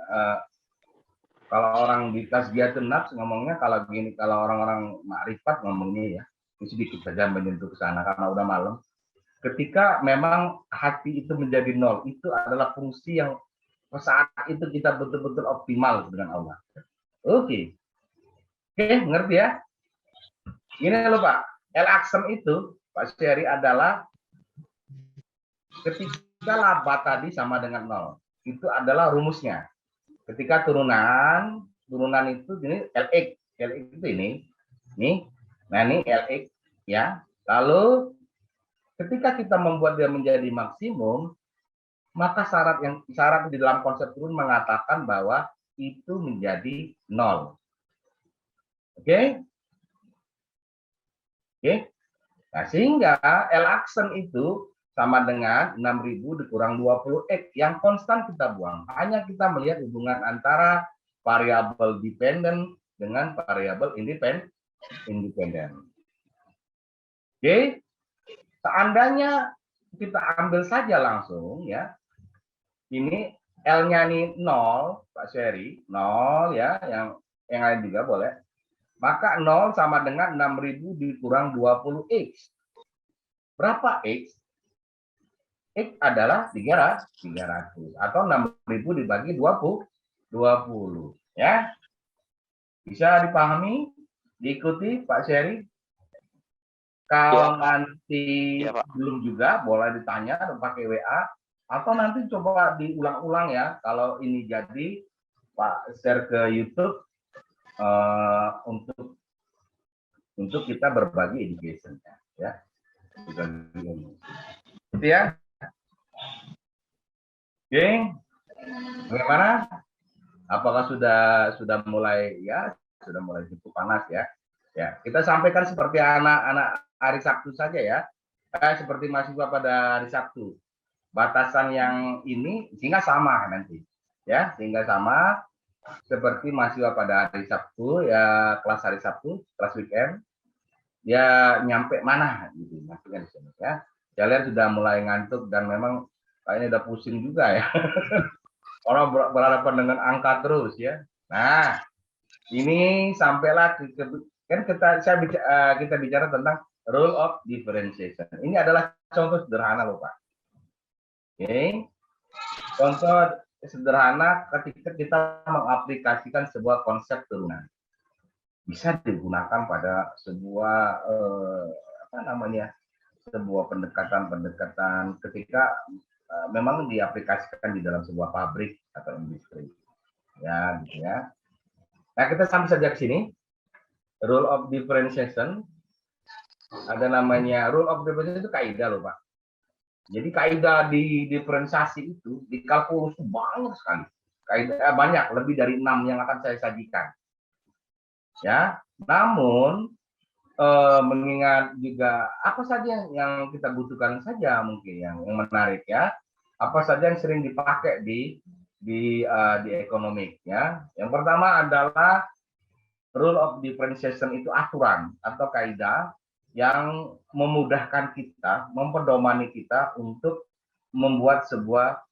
kalau orang di tasbiyatun nafs ngomongnya kalau gini, kalau orang-orang makrifat ngomongnya ya, ini sedikit saja menyentuh ke sana karena udah malam. Ketika memang hati itu menjadi 0, itu adalah fungsi yang saat itu kita betul-betul optimal dengan Allah. Oke. Oke, ngerti ya? Ini loh Pak, L aksen itu Pak Syari adalah ketika laba tadi sama dengan 0. Itu adalah rumusnya. Ketika turunan itu ini LX itu ini. Nah ini LX ya. Lalu ketika kita membuat dia menjadi maksimum, maka syarat di dalam konsep turun mengatakan bahwa itu menjadi 0. Oke? Oke? Nah, sehingga L aksen itu sama dengan 6.000 dikurang 20x. Yang konstan kita buang. Hanya kita melihat hubungan antara variabel dependent dengan variabel independen. Oke? Seandainya kita ambil saja langsung ya. Ini L-nya nih 0, Pak Syeri, 0 ya, yang lain juga boleh. Maka 0 sama dengan 6.000 dikurang 20x. Berapa x? X adalah 300 atau 6.000 dibagi 20 ya. Bisa dipahami? Diikuti Pak Syeri? Kalau nanti belum juga boleh ditanya atau pakai WA atau nanti coba diulang-ulang ya. Kalau ini jadi Pak share ke YouTube untuk kita berbagi education ya. Gitu ya. Oke. Bagaimana? Apakah sudah mulai cukup panas ya? Ya, kita sampaikan seperti anak-anak hari Sabtu saja ya. Seperti mahasiswa pada hari Sabtu. Batasan yang ini sehingga sama nanti. Ya, sehingga sama seperti mahasiswa pada hari Sabtu ya, kelas hari Sabtu, kelas weekend. Ya nyampe mana gitu maksudnya di sini ya. Kalian sudah mulai ngantuk dan memang kayaknya udah pusing juga ya. Orang berhadapan dengan angka terus ya. Nah, ini sampailah kan kita bicara tentang rule of differentiation. Ini adalah contoh sederhana loh Pak. Oke. Contoh sederhana ketika kita mengaplikasikan sebuah konsep turunan. Bisa digunakan pada sebuah sebuah pendekatan ketika memang diaplikasikan di dalam sebuah pabrik atau industri. Ya, gitu ya. Nah, kita sampai saja ke sini. Rule of differentiation. Ada namanya rule of differentiation itu kaidah loh, Pak. Jadi kaidah di diferensiasi itu di kalkulus banyak sekali. Kaidah banyak, lebih dari 6 yang akan saya sajikan. Ya, namun mengingat juga apa saja yang kita butuhkan saja mungkin yang menarik ya. Apa saja yang sering dipakai di ekonomi ya. Yang pertama adalah rule of differentiation itu aturan atau kaidah yang memudahkan kita, memperdomani kita untuk membuat sebuah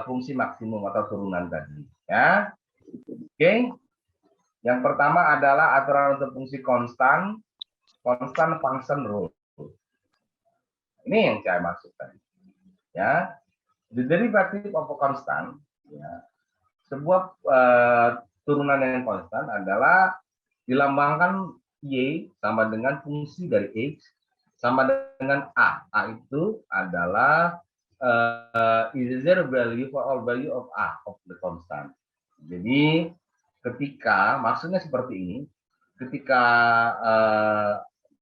fungsi maksimum atau turunan tadi ya. Oke. Yang pertama adalah aturan untuk fungsi constant function rule. Ini yang saya maksudkan. Ya, the derivative of a constant, ya, sebuah turunan yang konstan adalah dilambangkan Y sama dengan fungsi dari X sama dengan A. A itu adalah is there value for all value of A of the constant. Jadi ketika maksudnya seperti ini, ketika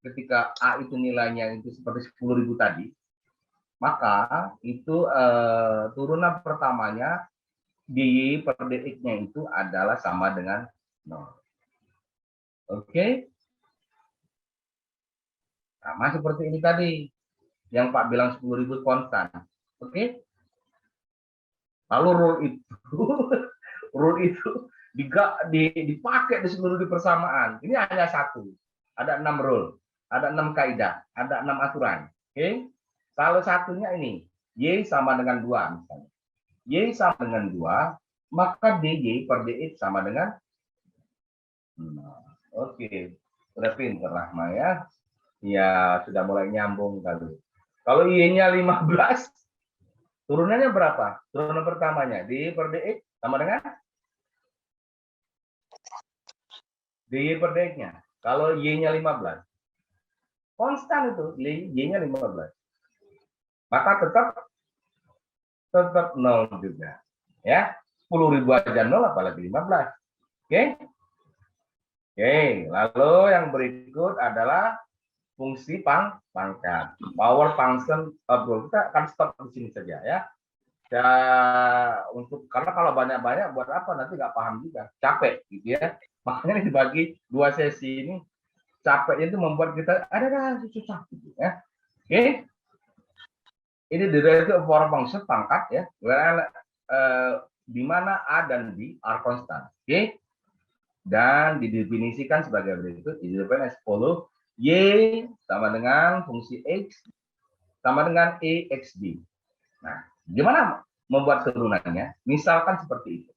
ketika A itu nilainya itu seperti 10.000 tadi, maka itu turunan pertamanya dy per dx-nya itu adalah sama dengan 0. Oke? Sama seperti ini tadi, yang Pak bilang 10.000 konstan. Oke? Lalu rule itu dipakai di seluruh persamaan. Ini hanya satu. Ada 6 rule, ada 6 kaidah, ada 6 aturan. Oke? Salah satunya ini, Y sama dengan 2 misalnya. Y sama dengan 2, maka dy per dx sama dengan 0. Oke. Sudah pinter Rahma ya. Ya, sudah mulai nyambung kali. Kalau Y-nya 15, turunannya berapa? Turunan pertamanya, dy per dx sama dengan dy per dx-nya. Kalau Y-nya 15, konstan itu, Y-nya 15. Maka tetap 0 juga. Ya, 10.000 aja 0, apalagi 15. Oke? Oke, lalu yang berikut adalah fungsi pangkat. Power function abroad. Kita akan stop di sini saja ya. Karena kalau banyak-banyak buat apa nanti nggak paham juga, capek gitu ya. Makanya ini dibagi 2 sesi ini, capeknya itu membuat kita ada susah gitu ya. Oke. Ini derivative of power function pangkat ya, di mana A dan B are constant. Oke. Dan didefinisikan sebagai berikut, didefinisikan as follow. Y sama dengan fungsi X sama dengan EXB. Nah, gimana membuat turunannya? Misalkan seperti itu.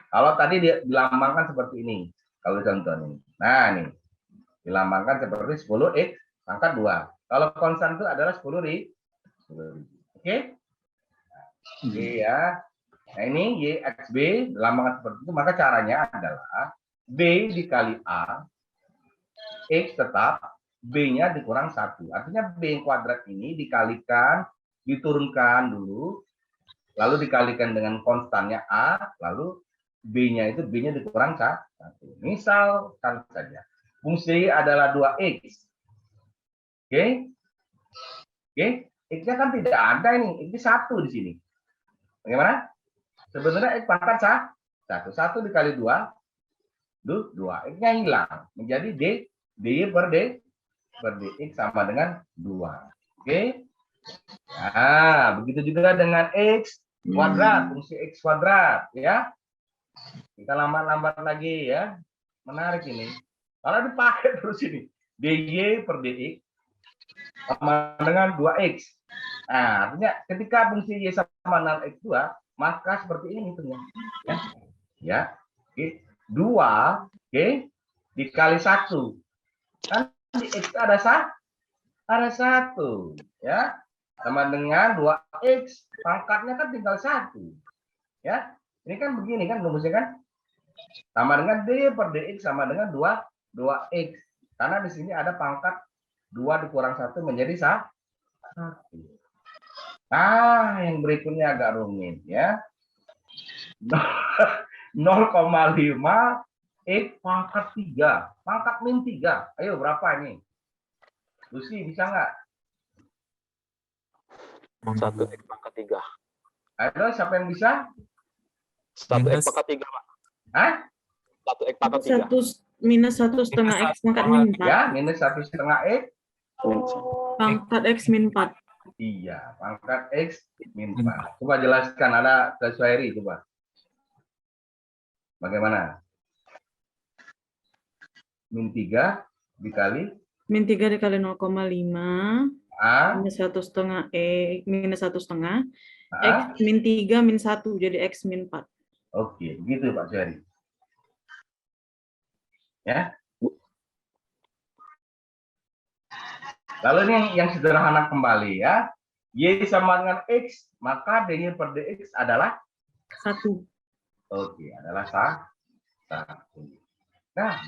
Kalau tadi dia dilambangkan seperti ini, kalau contoh ini. Nah, ini dilambangkan seperti 10x pangkat 2. Kalau konstan itu adalah 10.000. Oke? Oke ya. Nah, ini YXB dilambangkan seperti itu, maka caranya adalah B dikali A, X tetap, B-nya dikurang 1. Artinya B kuadrat ini dikalikan, diturunkan dulu, lalu dikalikan dengan konstannya A, lalu B-nya itu B-nya dikurang 1. Misalkan saja, fungsi adalah 2X. Oke? Oke? X-nya kan tidak ada ini, ini 1 di sini. Bagaimana? Sebenarnya X pangkat 1. 1 dikali 2, 2. X-nya hilang. Menjadi dy per dx sama dengan 2. Oke? Nah, begitu juga dengan X kuadrat, fungsi X kuadrat. Ya. Kita lambat-lambat lagi ya. Menarik ini. Kalau dipakai terus ini. dy per dx sama dengan 2x. Nah, artinya ketika fungsi y sama dengan x2, maka seperti ini tentunya. Ya. Oke. 2, oke, dikali 1. Kan di x ada 1, ya. Sama dengan 2x, pangkatnya kan tinggal 1. Ya. Ini kan begini kan rumusnya kan? Sama dengan dy per dx sama dengan 2x. Karena di sini ada pangkat 2 dikurang 1 menjadi 1. Nah, yang berikutnya agak rumit ya. 0,5 X pangkat 3. Pangkat min 3. Ayo berapa ini? Lucy bisa nggak? 1x pangkat 3. Ayo siapa yang bisa? 1x pangkat 3, Pak. Hah? 1x pangkat 3. Minus 1,5 X pangkat min 4. Ya, minus 1,5 X. Pangkat X min 4. Iya, pangkat X min 4. Coba jelaskan, ada ke Suhairi, coba. Bagaimana? Min 3 dikali? Min 3 dikali 0,5. A. Minus 1,5 minus 1,5. A. X min 3 min 1 jadi X min 4. Oke, begitu Pak Suhairi. Ya. Lalu ini yang sederhana kembali ya. Y sama dengan X, maka dy per dx adalah 1. Oke, adalah 1. Nah,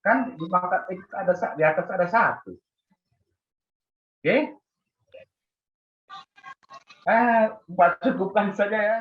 Kan di pangkat X ada di atas ada 1. Oke? Buat cukupkan saja ya.